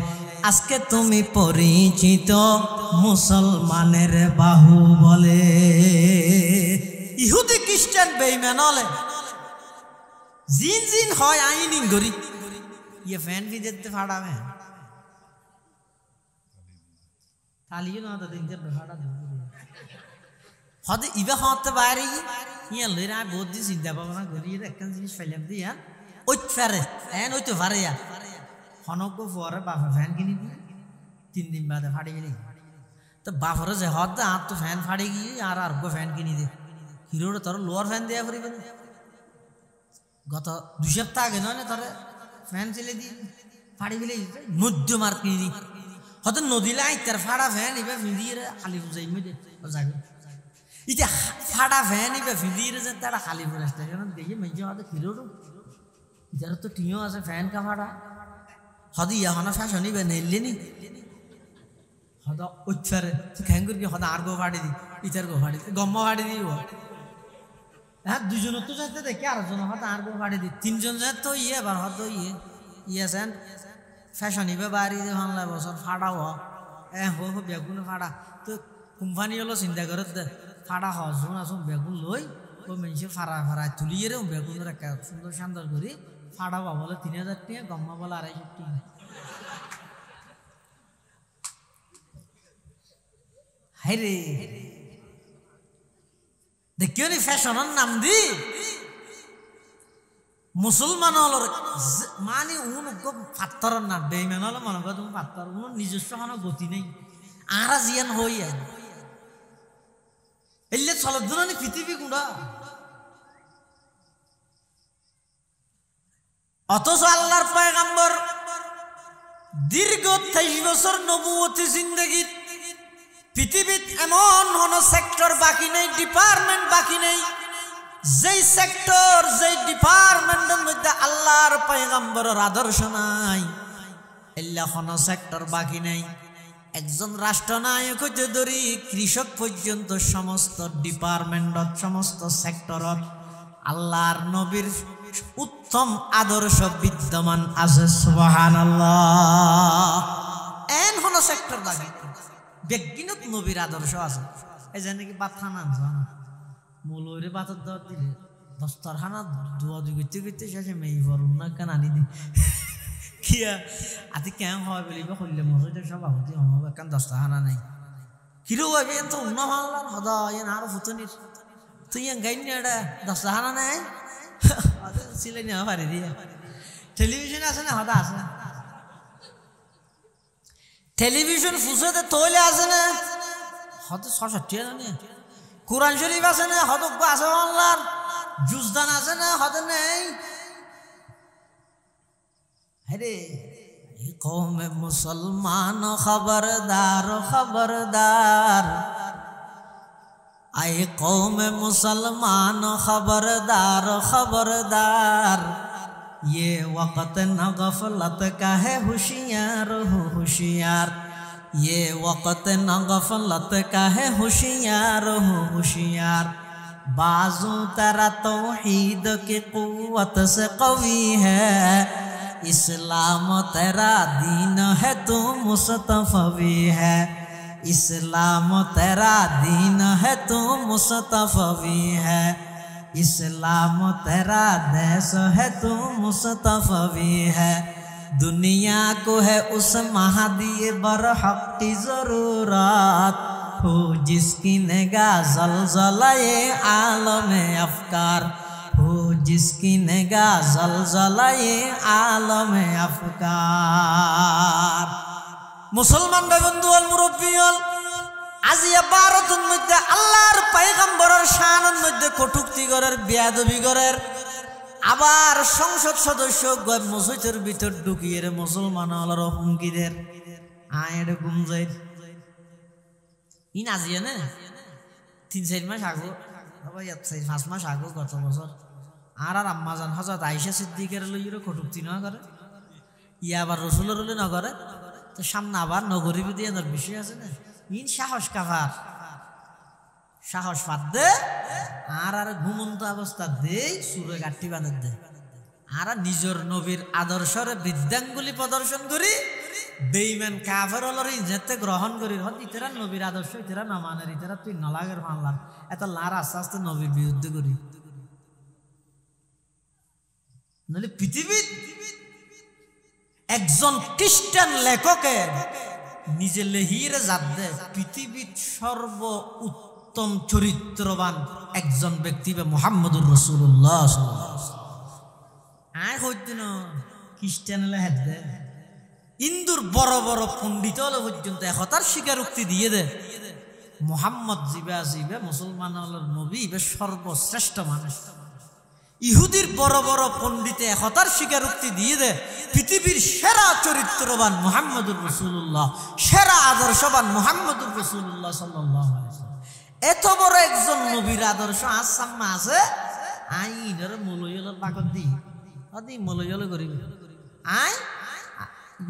A: আজকে তুমি পরিচিত মুসলমানের বাহু বলে। ইহুদি খ্রিস্টান বেঈমান হলে জিন জিন হয় আইনিং গরি ইয়ে ফ্যান ভিজেতে ফাড়াবে তালিও না তো দিন যে ফাড়া হতে ইবা হতে বাইরে ইয়া লইরা বহুত দিন চিন্তা ভাবনা করি একটা জিনিস ফেলাম দিয়া ওই ফেরে এন ওই তো ফারে ইয়া হনক পরে বাপা ফ্যান কিনি দি 3 দিন বাদে ফাড়ি গেলি তো বাপরে যে হদ আর তো ফ্যান ফাড়ি গিয়ে আর গো ফ্যান কিনি দে হিরোর তোর লোয়ার ফ্যান দেয়া ফুরিবে গত 2 সপ্তাহ আগে নয় তোর ফ্যান চলে দি ফাড়ি গেলে নদ্য মার কিনি হয়তো নদীলে আইতার ফাড়া ফ্যান ইবা ফিদিয়ে খালি বুঝাই মিদে যাবে ইটা ফাড়া ফ্যান ইবা ফিদিয়ে যে তারা খালি ফুরে স্টেশন দেখি মেজে হয়তো হিরোর ইটার তো টিও আছে ফ্যান কা ফাড়া হয়তো ইয়া হনা ফ্যাশন ইবা নেইলে নি হয়তো উচ্চারে খ্যাঙ্গুর কি হয়তো আর গো ফাড়ি দি ইটার গো ফাড়ি গম্মা ফাড়ি দিব হ্যাঁ 2 জন তো যাইতে দেখি আর জন হয়তো আর গো ফাড়ি দি 3 জন যায় তো ইয়ে বার হয়তো ইয়ে সেন ফ্যাশন ইবে বাড়ি যে বাংলা বছর ফাড়াও হো হো বেগুন ফাড়া তো কোম্পানি হলো চিন্তা করে ফাড়া হজুন আসুন বেগুন লই ও মানুষ ফাড়া তুলিয়ে রে বেগুনের একটা সুন্দর সুন্দর করি ফাড়া বলে 3000 টাকা গম্মা বলে 250 টাকা হাই রে দেখিও নি ফ্যাশনের নাম দি মুসলমান হলোর মানে পাত্তরের না বেইমান হলো মনে করো তুমি পাত্তর নিজস্ব কোনো গতি নেই আরা জিয়ান হই এলে চলত দুনি পৃথিবী গুড়া অথচ আল্লাহর পয়গম্বর দীর্ঘ 23 বছর নবুয়তি জিন্দেগি পৃথিবীত এমন কোন সেক্টর বাকি নেই ডিপার্টমেন্ট বাকি নেই যেই সেক্টর যেই ডিপার্টমেন্টের মধ্যে আল্লাহর পয়গম্বরের আদর্শ নাই এল্লা কোন সেক্টর বাকি নেই একজন রাষ্ট্রনায়ক হইতে ধরি কৃষক পর্যন্ত সমস্ত ডিপার্টমেন্টত সমস্ত সেক্টরত আল্লাহর নবীর উত্তম আদর্শ বিদ্যমান আছে সুবহানাল্লাহ এন কোন সেক্টর বাকি বেগিনত নবীর আদর্শ আছে এই যে নাকি বাতখানা জানা মৌলরে বাতর দাওয়াত দিলে দস্তরখানা দোয়া দুই করতে করতে শেষে মেয়ে ফরুন না কেন আনি দি কিয়া আতি কেন হয় বলিবা করলে মসজিদের সভাপতি হব কেন দস্তরখানা নাই হিরো ভাবি তো অন্য বাংলার হদা এন আরো ফুতনির তুই গাইনি এটা দস্তরখানা নাই ছিলে নেওয়া পারি দিয়া টেলিভিশন আছে না হদা আছে টেলিভিশন ফুসেতে তৈলে আছে না হয়তো ৬৬ জানি কুরআন শরীফ আছে না হয়তো আছে বাংলার জুজদান আছে না হয়তো নেই আরে এই কওমে মুসলমান খবরদার খবরদার আই কওমে মুসলমান খবরদার খবরদার ये वक़्त न गफलत का है होशियार हो होशियार ये वक़्त न गफलत का है होशियार हो होशियार बाजू तेरा तौहीद की क़ुव्वत से क़वी है इस्लाम तेरा दीन है तू मुस्तफ़वी है इस्लाम तेरा दीन है तू मुस्तफ़वी है इस्लाम तेरा देश है तू मुस्तफ़वी है दुनिया को है उस महादी बरहक की ज़रूरत हो जिसकी निगाह ज़लज़ले आलम अफ़कार हो जिसकी निगाह ज़लज़ले आलम अफ़कार मुसलमान बंधु और मुरब्बी আজিয়া ভারতের মধ্যে আল্লাহর পয়গম্বরের শানের মধ্যে কটূক্তি করার বেয়াদবি করার আবার সংসদ সদস্য মসজিদের ভিতর ঢুকিয়ে মুসলমান হলার হুমকিদের আয়ের গুমজাই ই নাজিয়ে নে 3-4 মাস আগো 5 মাস আগো গত বছর আর আম্মাজান হযরত আয়েশা সিদ্দিকের লইরে কটুক্তি না করে ইয়া আবার রাসূলের হলে না করে তো সামনে আবার নগরী দিয়ে বিষয় আছে না ইন সাহস কাভার সাহস ফাদ দে আর ঘুমন্ত অবস্থা দেই সুরে গাঠি বাঁধে দে আর নিজের নবীর আদর্শরে বৃদ্ধাঙ্গুলি প্রদর্শন করি বেঈমান কাফের হলর ইজ্জতে গ্রহণ করি হত ইতারা নবীর আদর্শ ইতারা না মানের ইতারা তুই নলাগের মানলাম এত লার আস্তে আস্তে নবীর বিরুদ্ধে করি নইলে পৃথিবীর একজন খ্রিস্টান লেখকের নিজে লেহিরে জাত দে পৃথিবীর সর্ব উত্তম চরিত্রবান একজন ব্যক্তি বা মুহাম্মদুর রাসূলুল্লাহ সাল্লাল্লাহু আলাইহি ওয়াসাল্লাম আয় হইতেন খ্রিস্টান লেহেদ দে ইন্দুর বড় বড় পণ্ডিত হলে পর্যন্ত একতার স্বীকারোক্তি দিয়ে দে মুহাম্মদ জিবে মুসলমান নবী সর্বশ্রেষ্ঠ মানুষ ইহুদির বড় বড় পণ্ডিতে একতার স্বীকারোক্তি দিয়ে দে পৃথিবীর সেরা চরিত্রবান মুহাম্মদুর রাসূলুল্লাহ সেরা আদর্শবান মুহাম্মদুর রাসূলুল্লাহ সাল্লাল্লাহু আলাইহি ওয়াসাল্লাম এত বড় একজন নবীর আদর্শ আসাম্মা আছে আইনের মলয়লের পাকত দি আদি মলয়লে করিব আই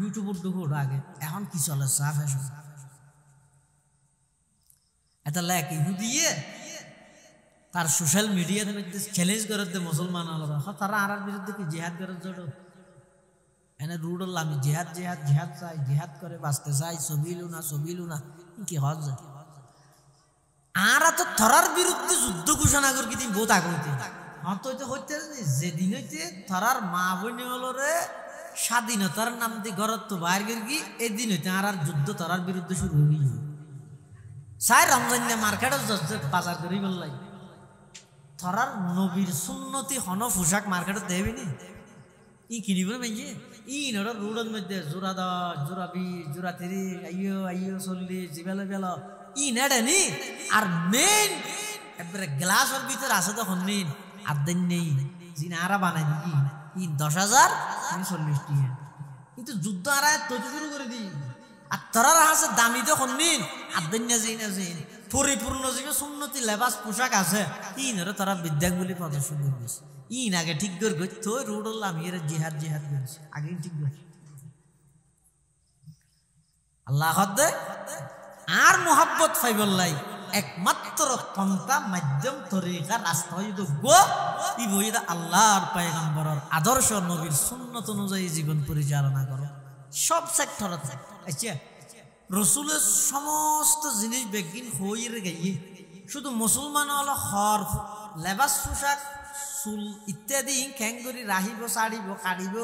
A: ইউটিউবের দেখো আগে এখন কি চলে সাফ ফ্যাশন এটা লেখ ইহুদিয়ে তার সোশ্যাল মিডিয়াতে চ্যালেঞ্জ করে দে মুসলমান আলাদা তারা আর বিরুদ্ধে কি জিহাদ করে জড়ো এনে রুডল আমি জিহাদ জিহাদ জিহাদ চাই জিহাদ করে বাঁচতে চাই সবিলু না কি হজ আর তো থরার বিরুদ্ধে যুদ্ধ ঘোষণা করি কিন্তু বহুত আগে হইতে হয়তো হইতে যেদিন হইতে থরার মা বইনি হলো রে স্বাধীনতার নাম দিয়ে ঘরত তো বাইর করি এদিন হইতে আর যুদ্ধ থরার বিরুদ্ধে শুরু হয়ে গিয়ে চাই রমজান মার্কেটে বাজার করি বললাই থরার নবীর সুন্নতি হন পোশাক মার্কেটে দেবি নি ই কিনিব মেয়ে ই নড় রোডের মধ্যে জোড়া 10 জোড়া 20 জোড়া 30 আইয়ো 40 জিবেলা বেলা ই নেড়ে নি আর মেন একবারে গ্লাসের ভিতরে আছে তখন নিন আর দেন নেই জিন আরা বানাই দিই ই 10,000 40 টিয়া কিন্তু যুদ্ধ আর তৈরি শুরু করে দিই আর তোরা আছে দামি তখন নিন আর দেন না জিন পরিপূর্ণ যে সুন্নতি লেবাস পোশাক আছে ইনরে তারা বিদ্যাঙ্গুলি প্রদর্শন করছে ইন আগে ঠিক করে তো রোডল আমি এর জিহাদ করছে আগে ঠিক করে আল্লাহ হদে আর মোহাব্বত ফাইবল্লাই একমাত্র পন্থা মাধ্যম তরিকা রাস্তা হইতো গো ই বইদা আল্লাহর পয়গম্বরের আদর্শ নবীর সুন্নত অনুযায়ী জীবন পরিচালনা করো সব সেক্টর আছে আচ্ছা রসুলের সমস্ত জিনিস বেগিন হইরে গিয়ে শুধু মুসলমান হলো হর লেবাস পোশাক চুল ইত্যাদি খ্যাঙ্গরি রাহিব সাড়িব কাড়িব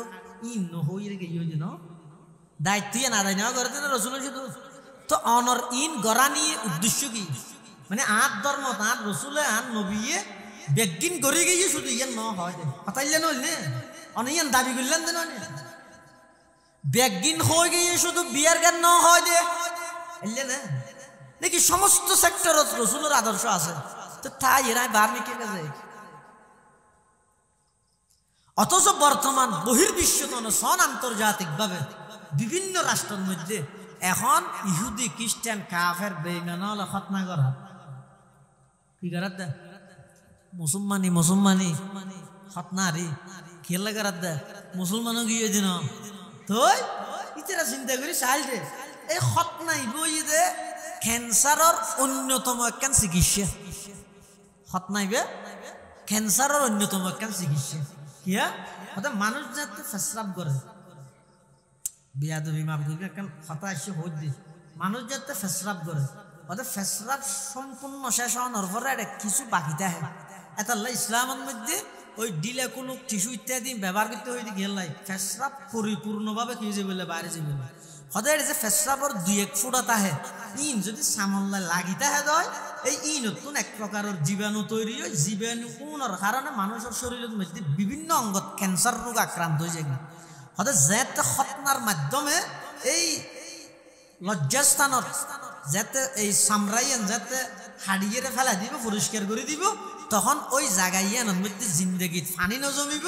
A: ই নহইরে গিয়ে হইছে ন দায়িত্ব না দায় নেওয়া করে না রসুলের শুধু তো অনর ইন গড়ানি উদ্দেশ্য কি মানে আর ধর্ম তার রসুলে আর নবীয়ে বেগিন করে গিয়ে শুধু ইয়ান ন হয় পাতাইলেন হইলে অনেক দাবি করলেন দেন বেগিন হয়ে গিয়ে শুধু বিয়ার জ্ঞান ন হয় দে এলে না নাকি সমস্ত সেক্টরত রসুলের আদর্শ আছে তো তাই এরাই বার্মিকে গেছে অথচ বর্তমান বহির্বিশ্ব সন আন্তর্জাতিক ভাবে বিভিন্ন রাষ্ট্রের মধ্যে এখন ইহুদি খ্রিস্টান কাফের বেঈমান হলে খতনা করা কি করার দে মুসলমানি খতনারি খেলা করার দে মুসলমানও গিয়ে দিন তো ইতারা চিন্তা করি চাইল দে এই খতনাই বই দে ক্যান্সারের অন্যতম একখান চিকিৎসা খতনাইবে ক্যান্সারের অন্যতম একখান চিকিৎসা কিয়া মানুষ যাতে ফেসরাব করে বিয়াদবি মাপ করে একখান কথা এসে হই দি মানুষ যাতে ফেসরাব করে ওদের ফেসরাব সম্পূর্ণ শেষ হওয়ার পরে কিছু বাকি থাকে এটা ইসলামের মধ্যে ওই ডিলে কোনো টিস্যু ইত্যাদি ব্যবহার করতে হয়ে গেলাই ফেসরাব পরিপূর্ণভাবে কি যে বলে বাইরে যে বলে সদায় যে ফেসরাবর 2-1 ফুটা তাহে ইন যদি সামল্লা লাগিতে হে দয় এই ই নতুন এক প্রকারের জীবাণু তৈরি হয় জীবাণু কোনের কারণে মানুষের শরীরের মধ্যে বিভিন্ন অঙ্গত ক্যান্সার রোগ আক্রান্ত হয়ে যায় সদায় যেতে খতনার মাধ্যমে এই লজ্জাস্থানত যাতে এই সামরাইয়ান যাতে হাড়িয়ে ফেলা দিব পরিষ্কার করে দিব তখন ওই জায়গায় ইয়ানোর মধ্যে জিন্দগিত পানি নজমিব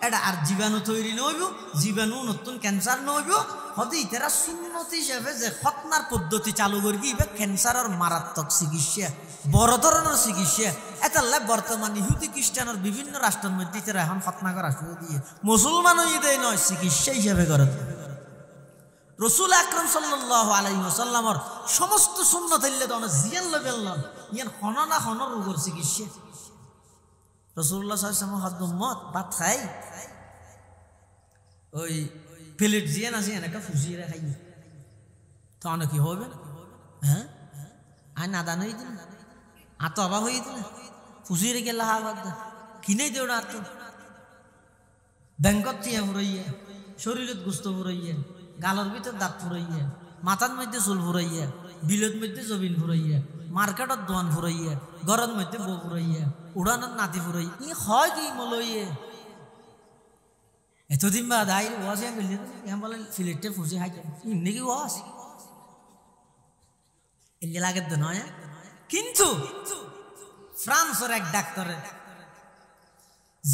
A: এটা আর জীবাণু তৈরি নইব জীবাণু নতুন ক্যান্সার নইব হদি ইতারা সুন্নত হিসেবে যে খতনার পদ্ধতি চালু করি কি ক্যান্সারের মারাত্মক চিকিৎসা বড় ধরনের চিকিৎসা এটালে বর্তমান ইহুদি খ্রিস্টানের বিভিন্ন রাষ্ট্রের মধ্যে ইতারা এখন খতনা করা শুরু দিয়ে মুসলমানও ইদেই নয় চিকিৎসা হিসেবে করে। রসুল আকরাম সাল্লাল্লাহু আলাইহি ওয়াসাল্লামর সমস্ত সুন্নত হইলে তো জিয়ান লেভেল নন ইয়ান হন না হন রোগের চিকিৎসা। রসুল্লাহ সাল্লাল্লাহু আলাইহি ওয়াসাল্লাম উম্মত ভাত খাই ওই প্লেট জিয়ান আছে একটা ফুসিয়ে খাই তো অনেক কি হবে হ্যাঁ আই নাদান হয়ে দিন আত অবাক হয়ে দিন ফুসিয়ে রেখে লাহা বাদ কিনে দেওয়া আত ব্যাংকত টিয়া ফুরাইয়া শরীরত গুস্ত ফুরাইয়া গালর ভিতর দাঁত ফুরাইয়া মাথার মধ্যে চুল ফুরাইয়া বিলত মধ্যে জবিন ফুরাইয়া মার্কেটত দোয়ান ফুরাইয়া ঘরের মধ্যে বউ ফুরাইয়া উড়ানোর নাতি ফুরাই ই হয় কি মলইয়ে এতদিন বাদ আই ওয়াজ বলে ফিলেটে ফুসি খাইতে এমনি কি ওয়াজ এলে লাগে তো নয়। কিন্তু ফ্রান্সের এক ডাক্তারে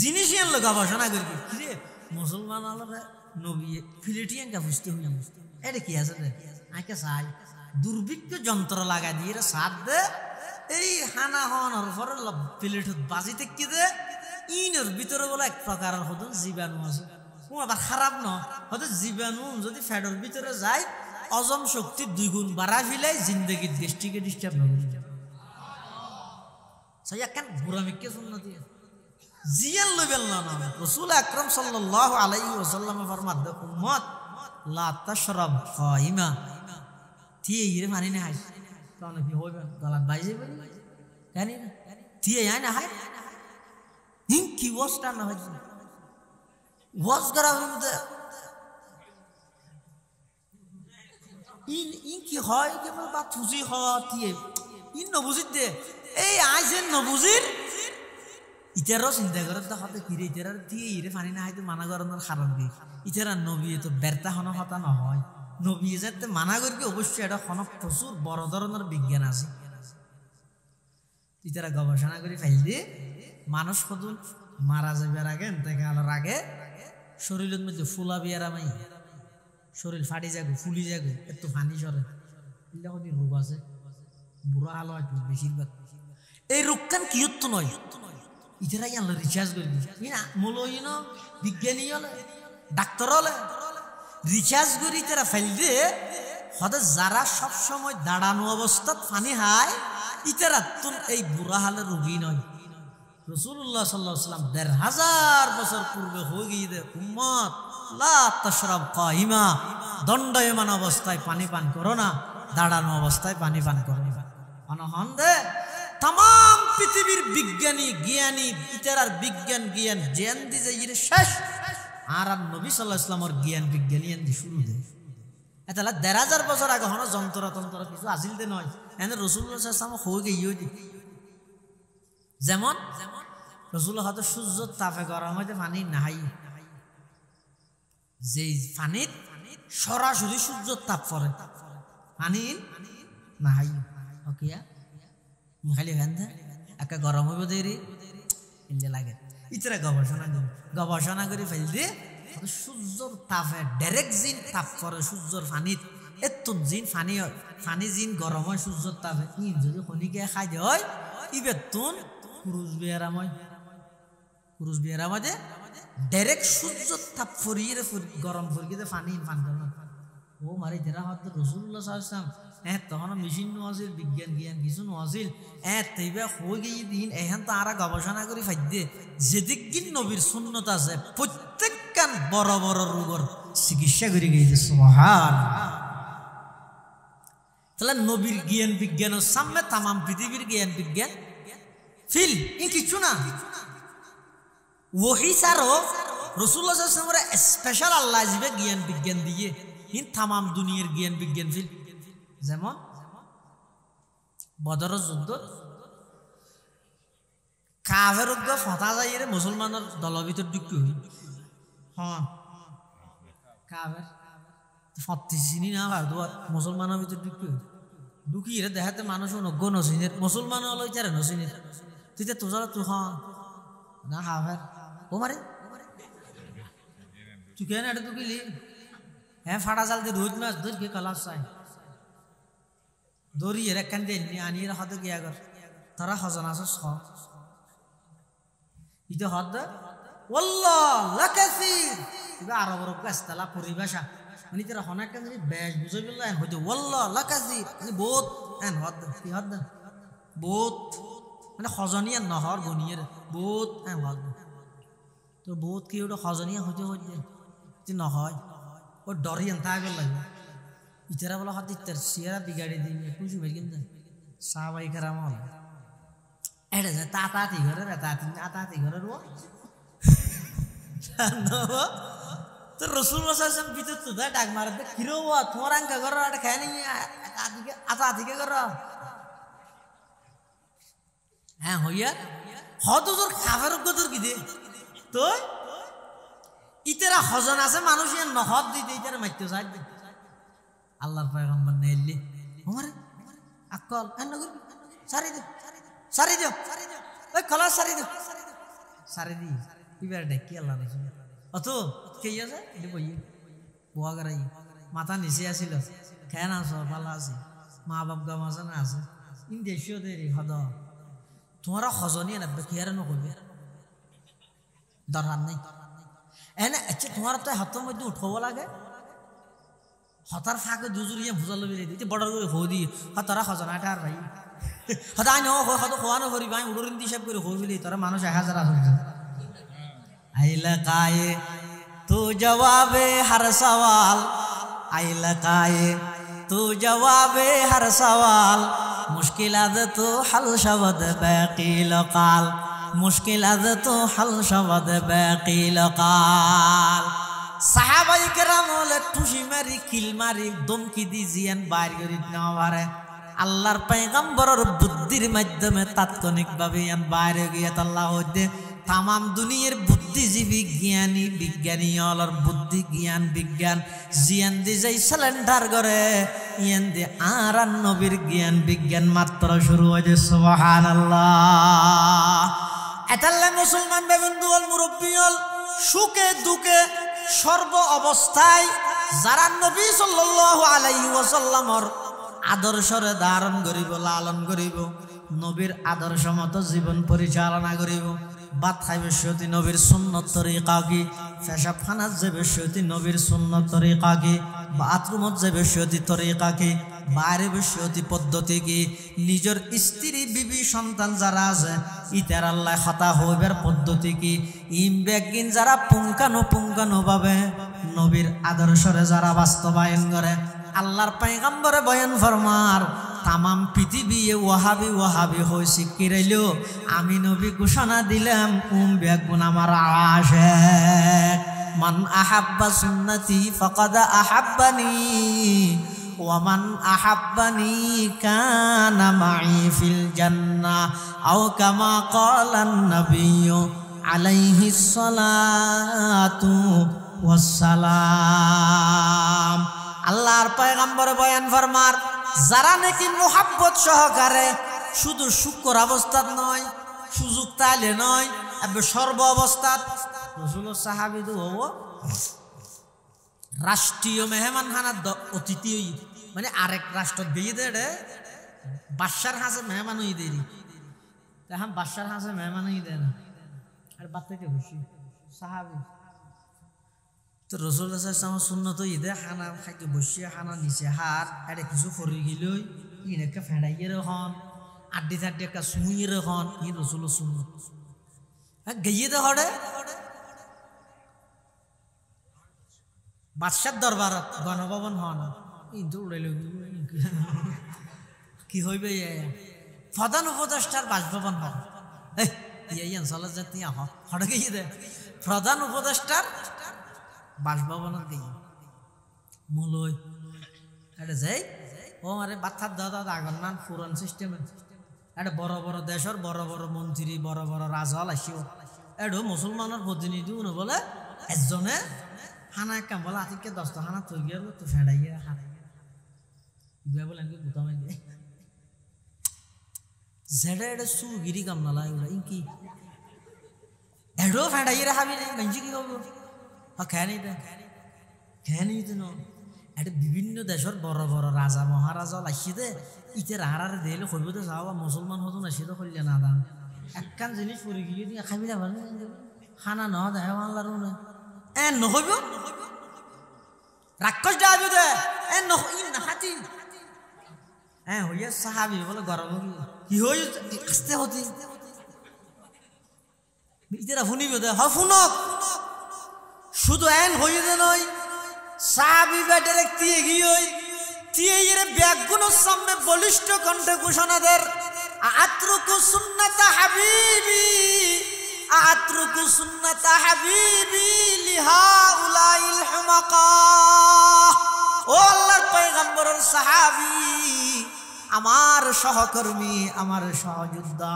A: জিনিস আনলো গবেষণা করি কিরে মুসলমান আলোরে নবী ফিলেটিয়ান কা ফুসতে হইলাম এটা কি আছে রে আইকে চাই দুর্ভিক্ষ যন্ত্র লাগা দিয়ে সাত দে এই হানা হওয়ার পরে প্লেটত বাজি থেকে দে ইনের ভিতরে বলে এক প্রকারের হতো জীবাণু আছে ও আবার খারাপ ন হয়তো জীবাণু যদি ফ্যাটের ভিতরে যায় অজম শক্তি 2 গুণ বাড়া ফেলাই জিন্দগির দৃষ্টিকে ডিস্টার্ব না করি সেই একখান বুড়ামিকে শুননা দিয়ে জিয়ান লইবেন না রাসূল আকরাম সাল্লাল্লাহু আলাইহি ওয়াসাল্লাম ফরমাদ উম্মত লা তাশরাব কাইমা তিয়ে ইরে মানি না হাই কোন কি হইবে গলাত বাইজে বলি জানি না তিয়ে আয় না হাই হিং কি ওয়াসটা না হয় ওয়াজ করা মধ্যে ইন কি হয় কেবল বা ফুজি হয় তিয়ে ইন নবুজিতে এই আইছেন নবুজির ইতারও চিন্তা করে তো হতে ফিরে ইতার দিয়ে ইরে পানি না হয়তো মানা করানোর কারণ কি ইতারা নবী তো ব্যর্থ হন হতা নহয় নবী যাতে মানা করি অবশ্যই এটা হন প্রচুর বড় ধরনের বিজ্ঞান আছে ইতারা গবেষণা করে ফাইল দিয়ে মানুষ কত মারা যাবার আগে এতেকালের আগে শরীরের মধ্যে ফুলা বিয়ারামাই শরীর ফাটি যাগো ফুলি যাগো একটু পানি সরে এগুলা কত রোগ আছে বুড়া আলো হয়তো বেশিরভাগ এই রোগকান কি হতো নয় ইতারাই আনলো রিচার্জ করবি না মূলই না বিজ্ঞানী হলে ডাক্তার হলে রিচার্জ করি তারা ফেল দিয়ে হতে যারা সবসময় দাঁড়ানো অবস্থা পানি হায় ইতারা তুন এই বুড়া হালের রোগী নয়। রাসূলুল্লাহ সাল্লাল্লাহু আলাইহি ওয়াসাল্লাম ১৫০০ বছর পূর্বে হয়ে গিয়ে উম্মত লা তাশরাব কাইমা দণ্ডায়মান অবস্থায় পানি পান করো না দাঁড়ানো অবস্থায় পানি পান করো না অনহন দে তাম পৃথিবীর বিজ্ঞানী জ্ঞানী ইতারার বিজ্ঞান জ্ঞান জ্ঞান দিয়ে ইরে শেষ আর নবী সাল্লাল্লাহু আলাইহি ওয়াসাল্লামের জ্ঞান বিজ্ঞানী দিয়ে শুরু দে এটা ১৫০০ বছর আগে হন যন্ত্রতন্ত্র কিছু আসিল দে নয় এনে রাসূলুল্লাহ সাল্লাল্লাহু আলাইহি ওয়াসাল্লাম হয়ে গিয়ে দি যেমন রাসূলুল্লাহ হয়তো সূর্য তাপে গরম হইতে পানি নাহাই যে পানির সরাসরি সূর্য তাপ পড়ে পানি নাহাই ওকে খালি ফ্যান একটা গরম হইব দেরি এলে লাগে ইতরা গবেষণা করে ফেল দিয়ে সূর্যর তাপে ডাইরেক্ট জিন তাপ করে সূর্যর পানিত এত জিন পানি জিন গরম হয় সূর্যর তাপে ইন যদি খনিকে খাই দে হয় ইবেতুন পুরুষ বিয়ারা মাঝে ডাইরেক্ট সূর্যর তাপ ফরিয়ে গরম ফরিয়ে পানি পান করে ও মারি দেরা হয়তো রাসূলুল্লাহ সাল্লাল্লাহু আলাইহি ওয়াসাল্লাম তখন মেশিন নোয়াছিল বিজ্ঞান জ্ঞান কিছু নোয়াছিল তৈবা হয়ে গিয়ে দিন এখন তো আরা গবেষণা করে ফাইদে যেদিক নবীর সুন্নত আছে প্রত্যেকখান বড় বড় রোগের চিকিৎসা করে গিয়েছে সুবহানাল্লাহ। তাহলে নবীর জ্ঞান বিজ্ঞানের সামনে তামাম পৃথিবীর জ্ঞান বিজ্ঞান ফিল ই কিছু না ওহি ছাড়ো রাসূলুল্লাহ সাল্লাল্লাহু আলাইহি ওয়াসাল্লামের স্পেশাল আল্লাহ জিবে জ্ঞান বিজ্ঞান দিয়ে ইন তামাম দুনিয়ার জ্ঞান বিজ্ঞান ফিল যেমন বদরের যুদ্ধ কাফের ফটা যাই রে মুসলমানের দলের ভিতর ঢুকি হই হ্যাঁ কাফের ফটি চিনি না মুসলমানের ভিতর ঢুকি হই ঢুকি রে দেখাতে মানুষ অজ্ঞ নচিনের মুসলমান হলো ইতারে নচিনের তুই তো তোর তুই হ্যাঁ না কাফের ও মারে তুই কেন এটা ঢুকিলি হ্যাঁ ফাটা জাল দিয়ে রোজ মাছ ধর গিয়ে কলাস চাই দড়ি এর একখান দিয়ে আনিয়ে হতে গিয়া কর তারা হজন আছে স ইতে হদ ওয়াল্লাহ লাকাসির ইবা আরবর কাস্তালা পরিভাষা মানে তারা হনা কেন বেশ বুঝে বললা হইতে ওয়াল্লাহ লাকাসির মানে বহুত এন হদ কি হদ বহুত মানে হজনিয়া নহর গনিয়ের বহুত এন হদ তো বহুত কি ওটা হজনিয়া হইতে হইতে যে নহয় ও ডরিয়ান তাই লাগবে ইতারা বলা হদ ইতার সিয়ারা বিগাড়ি দিবে খুশি হয়ে কিন্তু সাহাবাই কেরাম হল এটা যে তাতাতি ঘরে তাতাতি ঘরে রো তো রসুল সাল্লাম ভিতর তো ডাক মারে কিরো তোমার আঙ্কা করো এটা খেয়ে নি আতাতিকে করো হ্যাঁ হইয়া হত তোর খাবার তোর কি দে তো ইতারা হজন আছে মানুষ নহদ দিতে ইতারা মারতে চাই আল্লাহর পয়গম্বর নেইলি আমার আকল এন্ন করবি সারি দে সারি দিও ওই খলা সারি দিও সারি দি এবার দেখি আল্লাহ রসুল অত কে আছে এটা বই বোয়া করাই মাথা নিচে আসিল খেয়ে না আছো ভালো আছে মা বাপ গাম আছে না আছে ইন দেশীয় দেরি হদ তোমার হজনিয়ে নাববে কি আর নকরবে দরকার নেই এনে আচ্ছা তোমার তো হাতের মধ্যে উঠবো লাগে হতার ফাঁকে দুজুরিয়ে ভুজালো বেরিয়ে দিতে বড় হো দি হতারা হজনা এটা আর ভাই হতা আইন হত খোয়ানো করি ভাই উড়িন হিসাব করে হো ফেলি তোরা মানুষ 1000 আসল আইলা কায়ে তু জবাবে হর সওয়াল আইলা কায়ে তু জবাবে হর সওয়াল মুশকিলাত তো হল শবদ বাকি লকাল মুশকিলাত তো হল শবদ বাকি লকাল সাহাবাই কেরাম হলে টুসি মারি কিল মারি দমকি দি জিয়ান বাইর করি নেওয়া পারে আল্লাহর পয়গম্বরের বুদ্ধির মাধ্যমে তাৎক্ষণিকভাবে ইয়ান বাইরে গিয়ে আল্লাহ হইতে তাম দুনিয়ার বুদ্ধিজীবী জ্ঞানী বিজ্ঞানী অলর বুদ্ধি জ্ঞান বিজ্ঞান জিয়ান দি যাই সিলিন্ডার করে ইয়ান দি আর নবীর জ্ঞান বিজ্ঞান মাত্র শুরু হয়েছে সুবহানাল্লাহ এতাল্লা মুসলমান বেবন্ধু অল মুরব্বী অল সুখে দুঃখে সর্ব অবস্থায় যারা নবী সাল্লাল্লাহু আলাইহি ওয়াসাল্লামর আদর্শরে ধারণ করিব লালন করিব নবীর আদর্শ মতো জীবন পরিচালনা করিব ভাত খাইবে সতি নবীর সুন্নত তরিকা কি পেশাব খানাত যাবে সতি নবীর সুন্নত তরিকা কি বাথরুমত যাবে সতি তরিকা কি বাইরে সতি পদ্ধতি কি নিজের স্ত্রী বিবি সন্তান যারা আছে ইতার আল্লাহ খাতা হইবার পদ্ধতি কি ইমবেগিন যারা পুঙ্খানু ভাবে নবীর আদর্শরে যারা বাস্তবায়ন করে আল্লাহর পয়গম্বরে বয়ান ফরমার তামাম পৃথিবী ওয়াহাবি ওয়াহাবি হয়ে শিক্ষিরাইল আমি নবী ঘোষণা দিলাম বেগুন আমার আশিক মান আহাব্বা সুন্নতি ফাকাদ আহাব্বানি ওয়া মান আহাব্বানি কানা মাই ফিল জান্নাহ আও কামা ক্বালান নবিয়্যু আলাইহিস সালাতু ওয়াস সালাম আল্লাহর পয়গম্বরে বয়ান ফরমার যারা নাকি মোহাব্বত সহকারে শুধু শুকর অবস্থাত নয় সুযোগ তাইলে নয় সর্ব অবস্থাত রাসূলুল্লাহ সাহাবীদু হবো রাষ্ট্রীয় মেহমান খানার অতিথি মানে আরেক রাষ্ট্র দিয়ে দে বাদশার হাসে মেহমান হই দেরি এখন বাদশার হাসে মেহমান হই দেয় না আর বাচ্চাকে খুশি সাহাবী তো রাসূলুল্লাহ সাল্লাল্লাহু আলাইহি ওয়াসাল্লাম সুন্নত ঈদে খানা খাইতে বসিয়ে খানা নিচে হাত এটা কিছু ফরি গিলই ইনেকে ফেড়াইয়ে রহন আড্ডি থাড্ডি একটা সুইয়ে রহন ই রাসূলুল্লাহ সুন্নত গিয়ে দে হড়ে বাদশার দরবারত গণভবন হন কিন্তু উড়াইল কি হইবে প্রধান উপদেষ্টার বাসভবন হন ইয়ান চলে যাতে হড়ে গিয়ে দে প্রধান উপদেষ্টার বাসভবনের দিকে মূলই এটা যাই ও মারে বাচ্চার দাদা আগর নান পুরান সিস্টেমে এটা বড় বড় দেশের বড় বড় মন্ত্রী বড় বড় রাজল আসিও এডো মুসলমানের প্রতিনিধি বলে একজনে হানা কাম বলে আতিকে 10টা হানা তুই গেল তো ফেড়াইয়া হারাইয়া বলে আমি গুতামে দিয়ে জেডে এটা সুগিরি কাম নালা ওরা ইনকি এডো ফেড়াইয়া হাবি নাই গঞ্জি কি হবো খেয়ে নিতে খেয়ে নিতে এটা বিভিন্ন দেশের বড় বড় রাজা মহারাজা আসছে দে ইতে রাহারে দিলে কইব তো যাও মুসলমান হতো না সে তো করলে না দান একখান জিনিস পরে গিয়ে দিয়ে খাবিলা ভালো খানা ন দেহ আল্লাহর এ নহইব রাক্ষস ডাবি দে এ নই না হাতি হ্যাঁ হইয়া সাহাবি বলে গরম কি হই আস্তে হতি ইতেরা শুনিব দে হ শুনক শুধু এন হইয়ে দে নয় সাহাবি বেটার দিয়ে গিয়ে দিয়ে এর ব্যাগগুলোর সামনে বলিষ্ঠ কণ্ঠে ঘোষণাদের আত্রুকু সুন্নাতা হাবিবি আত্রুকু সুন্নাতা হাবিবি লিহাউলাইল হুমাকা ও আল্লাহর পয়গম্বরের সাহাবী আমার সহকর্মী আমার সহযোদ্ধা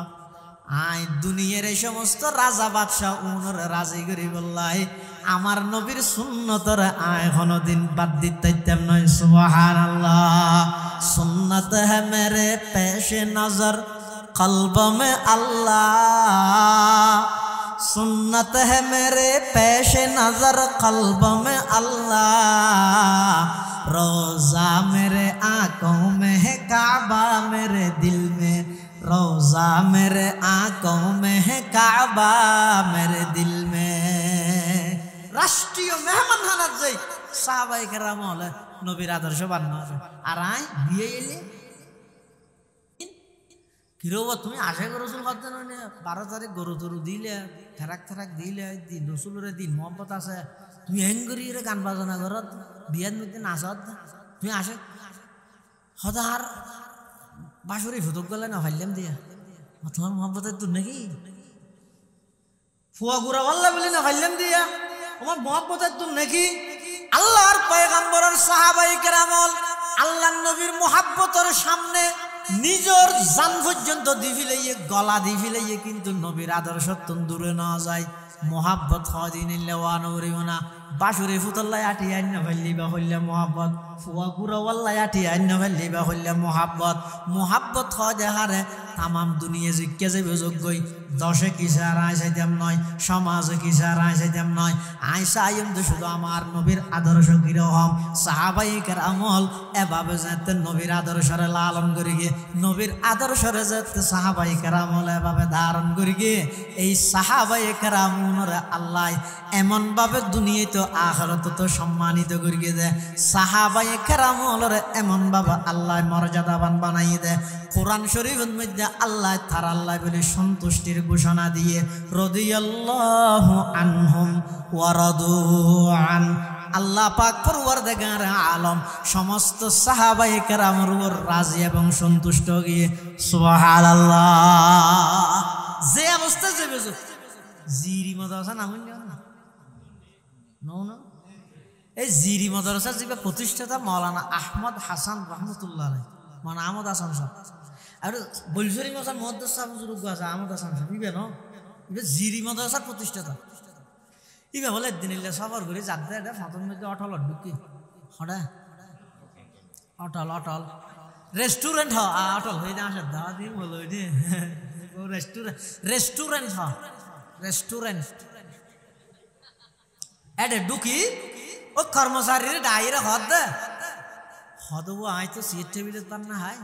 A: আই দুনিয়ার এই সমস্ত রাজা বাদশাহ উনর রাজি করি বললাই আমার নবীর সুন্নতর আয় কোনদিন বাদ দিতাম নয় সুবহানাল্লাহ সুন্নত है मेरे पेश नजर कल्ब में अल्लाह सुन्नत है मेरे पेश नजर कल्ब में अल्लाह रोजा मेरे आंखों में है काबा मेरे दिल में रोजा मेरे आंखों में है काबा मेरे दिल में राष्ट्रीय मेहमान खाना যাই সাহাবায়ে কেরাম হলে নবীর আদর্শ বানানো আর আই বিয়ে এলে কিরবা তুমি আশা করছো কথা না 12 তারিখ গরু তরু দিলে ফেরাক দিলে দিন রসুলের দিন মোহাম্মত আছে তুমি হেঙ্গরি রে গান বাজনা করত বিয়ার মধ্যে নাচত তুমি আসে হদার বাঁশুরি ফুটক গেলে না ফাইলাম দিয়া তোমার মোহাম্মতের তোর নাকি ফুয়া গুড়া বললা বলি না ফাইলাম দিয়া তোমার মোহাম্মতের তোর নাকি আল্লাহর পয়গম্বরের সাহাবায়ে কেরামল আল্লাহর নবীর মোহাব্বতের সামনে নিজের জান পর্যন্ত দিফিলাইয়ে গলা দিফিলাইয়ে কিন্তু নবীর আদর্শ দূরে না যায় মোহাব্বত হদিন লেওয়ানো না বাঁশুরি ফুতল্লাই আটি আইন ফেললি বা হইলে মোহাব্বত ফুয়া গুড়াওয়াল্লাই আটি আইন ফেললি বা হইলে মোহাব্বত মোহাব্বত হদে হারে তামাম দুনিয়া জিজ্ঞে যাবে যোগ্যই দশে কিসার আয় চাইতাম নয় সমাজে কিসার আয় চাইতাম নয় আয় চাইম তো শুধু আমার নবীর আদর্শ কিরকম সাহাবায়ে কেরামল এভাবে যেতে নবীর আদর্শরে লালন করি গিয়ে নবীর আদর্শরে যেতে সাহাবায়ে কেরামল এভাবে ধারণ করি গিয়ে এই সাহাবায়ে কেরামরে আল্লাহ এমনভাবে দুনিয়ায় তো আখিরাত তো সম্মানিত করি গিয়ে দেয় সাহাবায়ে কেরামলরে এমনভাবে আল্লাহ মর্যাদাবান বানাইয়ে দেয় কোরআন শরীফের মধ্যে আল্লাহ তার আল্লাহ বলে সন্তুষ্টির ঘোষণা দিয়ে রাদিয়াল্লাহু আনহুম ওয়া রাদু আন আল্লাহ পাক পরওয়ারদিগার আলম সমস্ত সাহাবায়ে কেরামের উপর রাজি এবং সন্তুষ্ট গিয়ে সুবহানাল্লাহ যে অবস্থা যে বেজো জিরি মাদ্রাসা নাম না এই জিরি মাদ্রাসা যে প্রতিষ্ঠাতা মাওলানা আহমদ হাসান রহমতুল্লাহ আলাইহি মানে আহমদ হাসান সাহেব আর বলছরি মাসার মহাদ্দাস সাহেব যুগ আছে আহমদ হাসান সাহেব ইবে ন ইবে জিরি মাদ্রাসার প্রতিষ্ঠাতা ইবে বলে দিনিলে সফর করে যাতে এটা ফাতন মধ্যে অটল ঢুকি হড়া অটল রেস্টুরেন্ট হ অটল হয়ে আসে দাওয়া দিন বলো এটি রেস্টুরেন্ট এডে ঢুকি ও কর্মচারীর ডাইরে হদ হদবো আয় তো সিট টেবিলে তার না হাই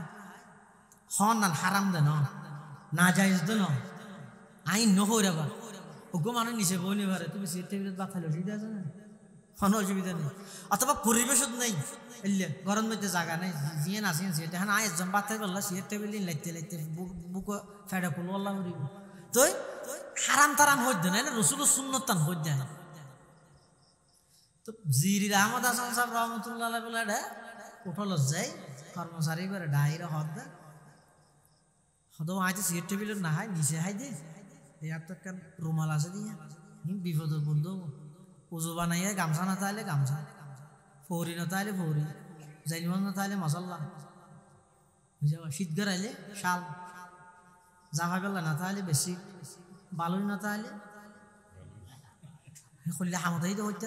A: হন না হারাম দে না যাইজ দে ন আইন নহর আবার ওগো মানুষ নিচে বলি পারে তুমি সিট টেবিলে বা খাইলে অসুবিধা আছে না কোনো অসুবিধা নেই অথবা পরিবেশত নেই এলে গরম মধ্যে জায়গা নেই জিয়ে না সিয়ে সিট হ্যাঁ আয় একজন বাচ্চা করলা সিট টেবিল লাইতে বুক ফেডা ফুল আল্লাহ করিব তুই হারাম তারাম হইতে না রসুল সুন্নতান হইতে না তো জিরির আহমদ হাসান সাহেব রহমতুল্লাহ বলে উঠল যাই কর্মচারী করে ডাইরে হদ হদও আইতে সিট টেবিলের না হয় নিচে হাই দে ইয়ার তো কেন রুমাল আছে দিয়ে বিপদ বন্ধু উজু বানাইয়া গামছা না তাইলে গামছা ফৌরি না তাইলে ফৌরি জাইনিমন না তাইলে মশাল্লা বুঝাবা শীত গড়াইলে শাল জামা বেলা না তাইলে বেশি বালুই না তাইলে করলে হামতাই তো হইতে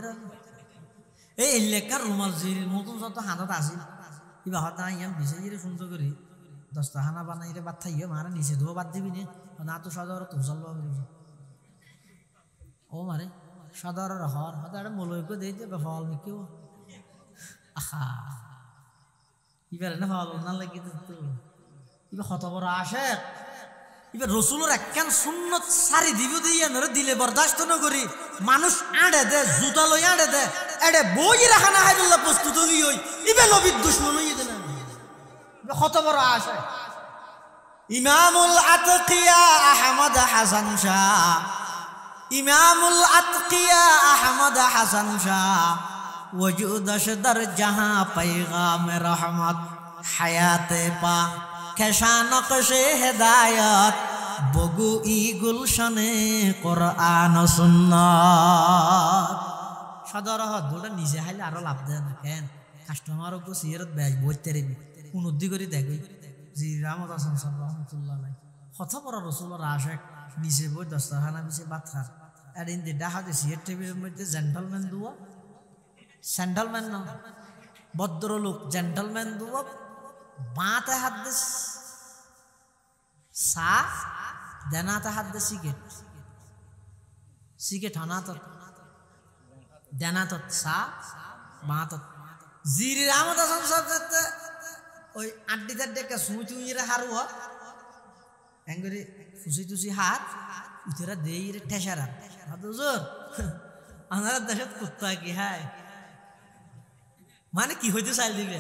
A: এই এলাকার রুমাল জিরির মতন যত হাতত আসিল কিবা হতা ইয়াম বিছে জিরে সুন্দর করি 10টা হানা বানাইলে বাদ থাইয়ে মারা নিচে ধোয়া বাদ দিবি না তো সদর তো চলবা ও মারে সদর হর হতা মলয়কে দিয়ে দেবে ফল কেউ আহা এবার না ভালো না লাগে তো এবার কত বড় আশেক এবার রসুলের একখান সুন্নত সারি দিব দিয়ে নরে দিলে বরদাস্ত ন করি মানুষ আড়ে দে জুতা লই আড়ে দে এড়ে বই রাখা না হয় বললে প্রস্তুত হই হই এবার নবীর দুশ্মন হইয়ে দেন কত বড় আশেক ইমামুল আতকিয়া আহমদ হাসান শাহ ইমামুল আতকিয়া আহমদ হাসান শাহ वजूदश दर जहां पैगाम रहमत हयात पा कैसा नक्शे हिदायत बगु ई गुलशने कुरआन सुन्नत सदर দুটা নিজে হাইলে আরো লাভ দেয় না কেন কাস্টমারও গো সিয়ারত ব্যাজ বইতে রে উন্নতি করে দেখই জি রাহমত হাসান সাহেব রহমাতুল্লাহ আলাইহি কত বড় রাসূলের আশিক নিজে বই দস্তরখানা বিছে ভাত খায় আর ইন দি ডাহা দি সিয়ার টেবিলের মধ্যে জেন্টলম্যান দুয়া স্যান্ডেলম্যান না ভদ্রলোক জেন্টলম্যান দুয়া বাঁতে হাত দে সা দেনাতে হাত দে সিগারেট হানাত দেনাত সা বাঁত জিরি রাহমত হাসান সাহেব ওই আড্ডি দাড্ডে সুই তুইরে হারুয়া এঙ্গরি ফুসি তুসি হাত উতেরা দেই রে ঠেসারা হুজুর আমার দেশত কুত্তা কি হায় মানে কি হইতে চাইল দিবে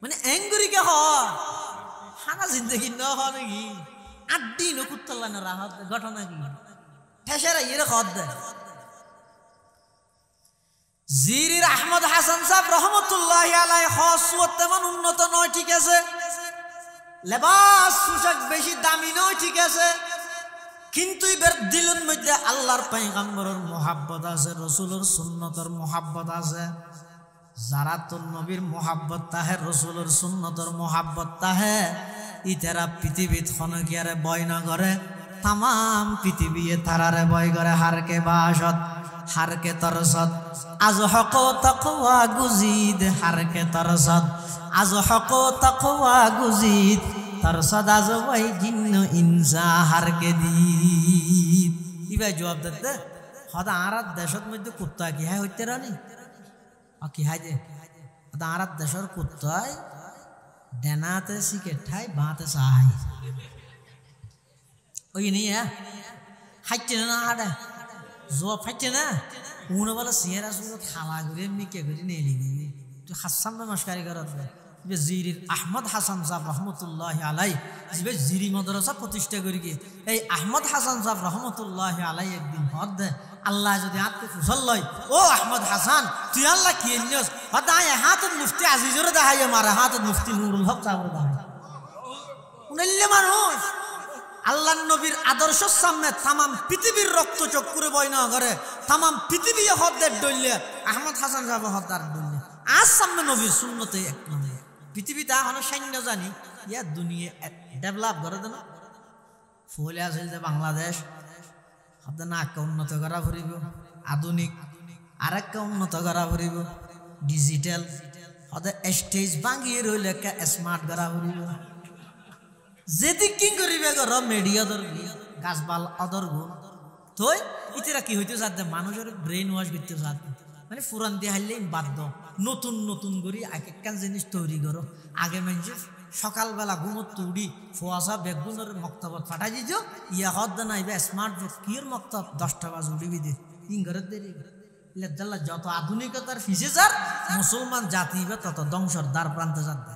A: মানে এঙ্গুরি কে হানা জিন্দগি ন নাকি আড্ডি ন কুত্তলা না রাহত ঘটনা কি ঠেসারা ইরে খদ দে জিরির আহমদ হাসান সাহেব রহমতুল্লাহি আলাইহি খাসওয়াত তেমন উন্নত নয় ঠিক আছে লেবাস পোশাক বেশি দামি নয় ঠিক আছে কিন্তু এবার দিলের মধ্যে আল্লাহর পয়গম্বরের মোহাব্বত আছে রসুলের সুন্নতের মোহাব্বত আছে যারা তোর নবীর মোহাব্বত তাহে রসুলের সুন্নতের মোহাব্বত তাহে ইতারা পৃথিবীত খনকিয়ারে বয় না করে তাম পৃথিবী তারারে বয় করে হারকে বাসত হারকে তরসত আজ হক তাকওয়া গুজিদ হারকে তরসত আজ হক তাকওয়া গুজিদ তরসদ আজ ওই জিন্ন ইনসা হারকে দিত ইবাই জবাব দিতে হদা আরাত দেশত মধ্যে কুত্তা কি হয় হইতে রানি কি হয় যে হদা আরাত দেশের কুত্তায় ডেনাতে সিকে ঠাই বাঁতে সাহাই ওই নিয়ে হাইতে না হাডে জবাব ফাইতে না উনে বলে সিয়ারা সুর খালা করে এমনি কে করে নিয়ে লিখি তুই হাসান নমস্কারি করত জিরির আহমদ হাসান সাহেব রহমতুল্লাহ আলাই যে জিরি মাদ্রাসা প্রতিষ্ঠা করি গিয়ে এই আহমদ হাসান সাহেব রহমতুল্লাহ আলাই একদিন হদ দে আল্লাহ যদি হাতকে ফুসল লয় ও আহমদ হাসান তুই আল্লাহ কি নিয়স হদ আয় হাতত মুফতি আজিজরে দেখাই মারে হাতত মুফতি নুরুল হক সাহেব দেখাই উনাইলে মানুষ আল্লাহ নবীর আদর্শ সামনে তামাম পৃথিবীর রক্ত চক্কুরে বয় না করে তামাম পৃথিবী হদ্দের ডইলে আহমদ হাসান সাহেব হদ্দার ডইলে আজ সামনে নবীর শূন্যতে এক নামে পৃথিবীতে এখনো সৈন্য জানি ইয়া দুনিয়া ডেভেলপ করে দেন ফলে আসল যে বাংলাদেশ হদ্দে না একটা উন্নত করা ফুরিব আধুনিক আর একটা উন্নত করা ফুরিব ডিজিটাল হদে স্টেজ ভাঙিয়ে রইল একটা স্মার্ট করা ফুরিব যেদিক কি করিবে গর মিডিয়া ধরবি গাছবাল অদর গুণ তো ইতিরা কি হইতে চাচ্ছে মানুষের ব্রেন ওয়াশ করতে চাচ্ছে মানে ফুরান দিয়ে হারলে বাধ্য নতুন নতুন করি এক একটা জিনিস তৈরি করো আগে মানুষ সকালবেলা ঘুমত উড়ি ফোয়াশা বেগুনের মক্তবত ফাটাই দিত ইয়া হদ নাইবে স্মার্ট কির মক্তব 10টা বাজে উড়িবি দে ইংরেজ দেরি লেদাল্লা যত আধুনিকতার ফিসে যার মুসলমান জাতি তত ধ্বংসর দ্বার প্রান্তে যাচ্ছে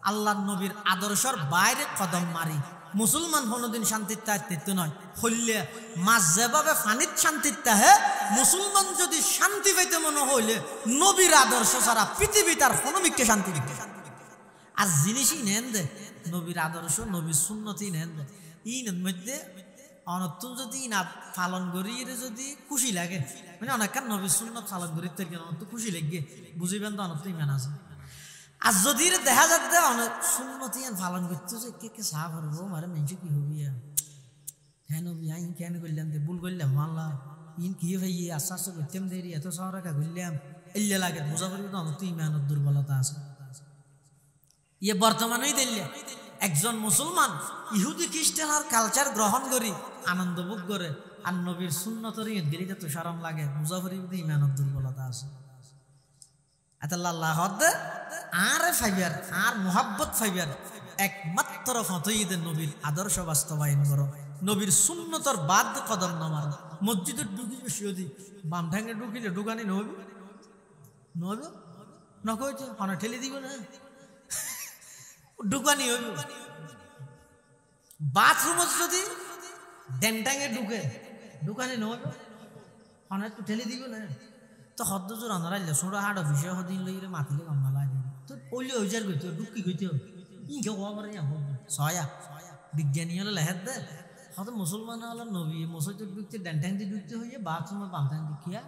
A: আল্লাহ নবীর আদর্শর বাইরে কদম মারি মুসলমান কোনোদিন শান্তির তাইতে নয় হইলে মাছ যেভাবে ফানিত শান্তির তাহে মুসলমান যদি শান্তি পাইতে মনে হইলে নবীর আদর্শ ছাড়া পৃথিবী তার কোনো মিককে শান্তি দিতে আর জিনিসই নেন দে নবীর আদর্শ নবীর সুন্নতি নেন দে ইনের মধ্যে অনতুন যদি না পালন করি যদি খুশি লাগে মানে অনেকক্ষণ নবীর সুন্নত পালন করি অনত খুশি লাগে বুঝিবেন তো অনত ইমান আছে আর যদি দেখা যাচ্ছে অনেক সুন্নতি পালন করতে কে কে সাহা করবো মারে মেঞ্চু কি হবি কেন আইন কেন করলাম ভুল করলাম আল্লাহ ইন কি ভাই আস্তে আস্তে করতাম দেরি এত শহরে ঘুরলাম এলে লাগে বোঝা করবি তো অনত ইমানের দুর্বলতা আছে ইয়ে বর্তমানেই দিল্লি একজন মুসলমান ইহুদি খ্রিস্টান কালচার গ্রহণ করি আনন্দ ভোগ করে আর নবীর সুন্নতর ইয়ে গেলিতে তো শরম লাগে বোঝা করবি তো ইমানের দুর্বলতা আছে আতাল্লাহ হদ আর ফাইবার আর মোহাব্বত ফাইবার একমাত্র ফতইতে নবীর আদর্শ বাস্তবায়ন করো, নবীর সুন্নতর বাদ কদম না মারো। মসজিদের ঢুকি বসিয়ে বাম ঠাঙ্গে ঢুকিলে ঢুকানি নবী নবী নকইছে হন ঠেলে দিব না ঢুকানি হইব। বাথরুমত যদি ড্যাংটাঙে ঢুকে ঢুকানি নবী হন একটু ঠেলে দিব না। তো হদ্দ জোর আনারাইলে সোড়া হাড় বিষয় হদিন লইলে মাতিলে গম্মালা দিন তো ওইলে ওই যার গইতো ঢুকি গইতো ইনকে হওয়া পারে সয়া বিজ্ঞানী হলে লেহের দে হয়তো মুসলমান হলো নবী মসজিদ ঢুকতে ড্যাংটাং দিয়ে ঢুকতে হইয়ে বাথরুমে বামটাং দেখিয়া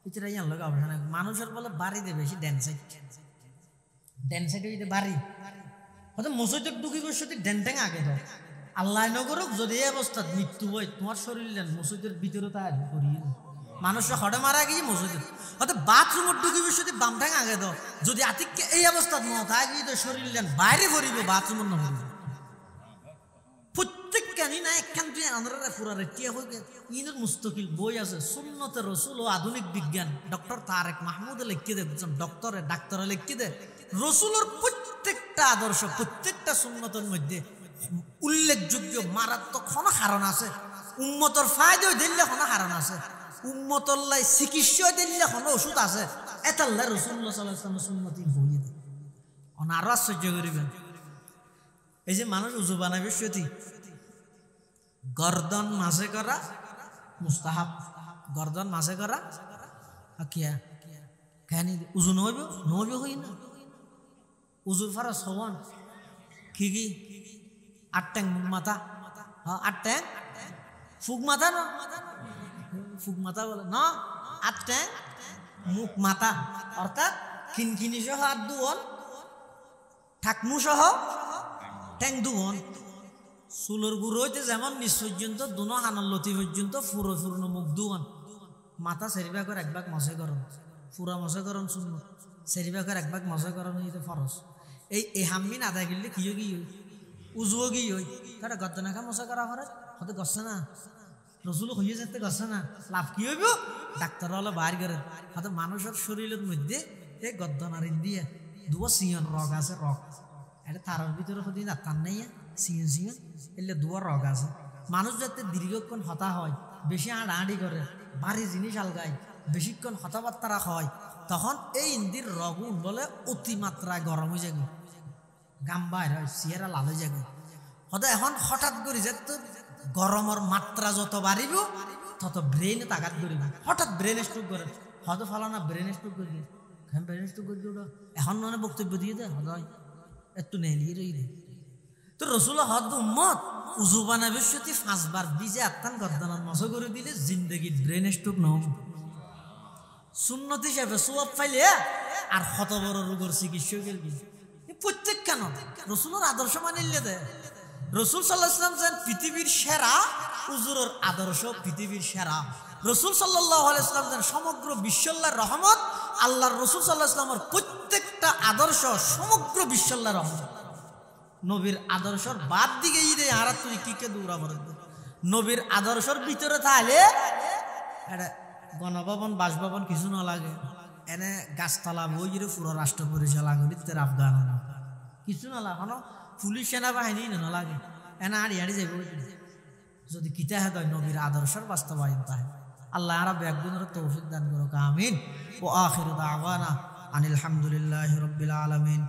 A: এছাড়া ইয়ার লোক অবসান মানুষের বলে বাড়িতে বেশি ড্যান সাইড হইতে বাড়ি হয়তো মসজিদ ঢুকি গেছে ড্যাংটাং আগে দাও আল্লাহ নগরক যদি এই অবস্থা মৃত্যু হয় তোমার শরীর দেন মসজিদের ভিতরে তা করিয়ে মানুষরা হঠাৎ মারা গিয়ে মসজিদ হয়তো বাথরুমের ঢুকি যদি বামটাং আগে দাও যদি আতিককে এই অবস্থা মত আগে তো শরীর দেন বাইরে ভরিব বাথরুমের না ভরিব প্রত্যেক কেন না একখান তুই আমরা পুরা রেটিয়া হয়ে গেছে ইনের মুস্তকিল বই আছে সুন্নতে রসুল ও আধুনিক বিজ্ঞান ডক্টর তারেক মাহমুদ লিখে দে ডাক্তারে লিখে দে রসুলের প্রত্যেকটা আদর্শ প্রত্যেকটা সুন্নতের মধ্যে উল্লেখযোগ্য মারাত্মক কোনো কারণ আছে উম্মতর ফায়দা দিলে কোনো কারণ আছে উম্মতল্লাই চিকিৎসা দিলে কোনো ওষুধ আছে এতাল্লাহ রসুল্লাহ সাল্লাল্লাহু আলাইহি ওয়াসাল্লাম সুন্নতি বইয়ে দেয় আরো আশ্চর্য করিবেন। এই যে মানুষ উজু বানাবে সতী গর্দন মাঝে করা মুস্তাহাব, গর্দন মাঝে করা কিয়া কেন উজু নহইব হই না উজুর ফারা সবান কি কি আটট্যাং মুখ মাথা আটট্যাং ফুক মাথা না ফুক মাথা বলে না আটট্যাং মুখ মাথা অর্থাৎ খিনখিনি সহ হাত দুন ঠাকমু সহ ঠ্যাং দুন চুলোর গুঁড়ো হইতে যেমন নিচ পর্যন্ত দুনো হানার লতি পর্যন্ত ফুরো ফুরনো মুখ দুন মাথা সেরিবা করে এক ভাগ মশে করন ফুরা মশে করন শূন্য সেরিবা করে এক ভাগ মশে করন হইতে ফরস এই হাম্মিন আদায় করলে কিও কি হই উজুও কি হই তারা গদ্দনাখা মশা করা করে হতে গছে না রসুল হইয়ে যেতে গছে না লাভ কি হইব ডাক্তার হলে বাইর করে হয়তো মানুষের শরীরের মধ্যে এই গদ্দনারিন দিয়ে দুয়া সিয়ন রগ আছে রগ এটা তারার ভিতরে হতে না তার নেই সিয়ন সিয়ন এলে দুয়ার রগ আছে মানুষ যাতে দীর্ঘক্ষণ হতা হয় বেশি আড়াআড়ি করে ভারী জিনিস আলগায় বেশিক্ষণ হতাবার্তারা হয় তখন এই ইন্দির রগুন বলে অতিমাত্রায় গরম হয়ে যাবে গাম বাইর হয় চেহারা লাল হয়ে যাবে হয়তো এখন হঠাৎ করে যে গরমের মাত্রা যত বাড়িব তত ব্রেনে তাকাত করিব হঠাৎ ব্রেন স্ট্রোক করে হয়তো ফালানা ব্রেন স্ট্রোক করি ব্রেন স্ট্রোক করে এখন মানে বক্তব্য দিয়ে দেয় হদায় একটু নেলিয়ে রই দে তো রসুল হদ উম্মত উজু বানাবে সত্যি 5 বার বিজে আত্মান গদ্দানার মশা করে দিলে জিন্দগি ব্রেন স্ট্রোক নহব সুন্নত হিসাবে সোয়াব পাইলে আর হত বড় রোগের চিকিৎসকের কি প্রত্যেক কেন রসুলের আদর্শ মানিলে দেয় রসুল সাল্লাল্লাহু আলাইহি ওয়াসাল্লাম পৃথিবীর সেরা উজুরের আদর্শ পৃথিবীর সেরা রসুল সাল্লাল্লাহু আলাইহি ওয়াসাল্লাম সমগ্র বিশ্বল্লাহর রহমত আল্লাহর রসুল সাল্লাল্লাহু আলাইহি ওয়াসাল্লামের প্রত্যেকটা আদর্শ সমগ্র বিশ্বল্লাহর রহমত নবীর আদর্শর বাদ দিকে ঈদে আর তুই কি কে দৌড়া ভরে নবীর আদর্শর ভিতরে তাহলে এটা গণভবন বাসভবন কিছু না লাগে এনে গাছতলা বইরে পুরো রাষ্ট্র পরিচালনা আফগান কিছু না লাগানো পুলিশ সেনাবাহিনী না লাগে এনে আড়ি আড়ি যাইব যদি কিতা হয় নবীর আদর্শের বাস্তবায়ন তাই আল্লাহ রাব্বুল একদিনের তৌফিক দান করুক আমিন ও আখিরু দাওয়ানা আনিল হামদুলিল্লাহি রাব্বিল আলামিন।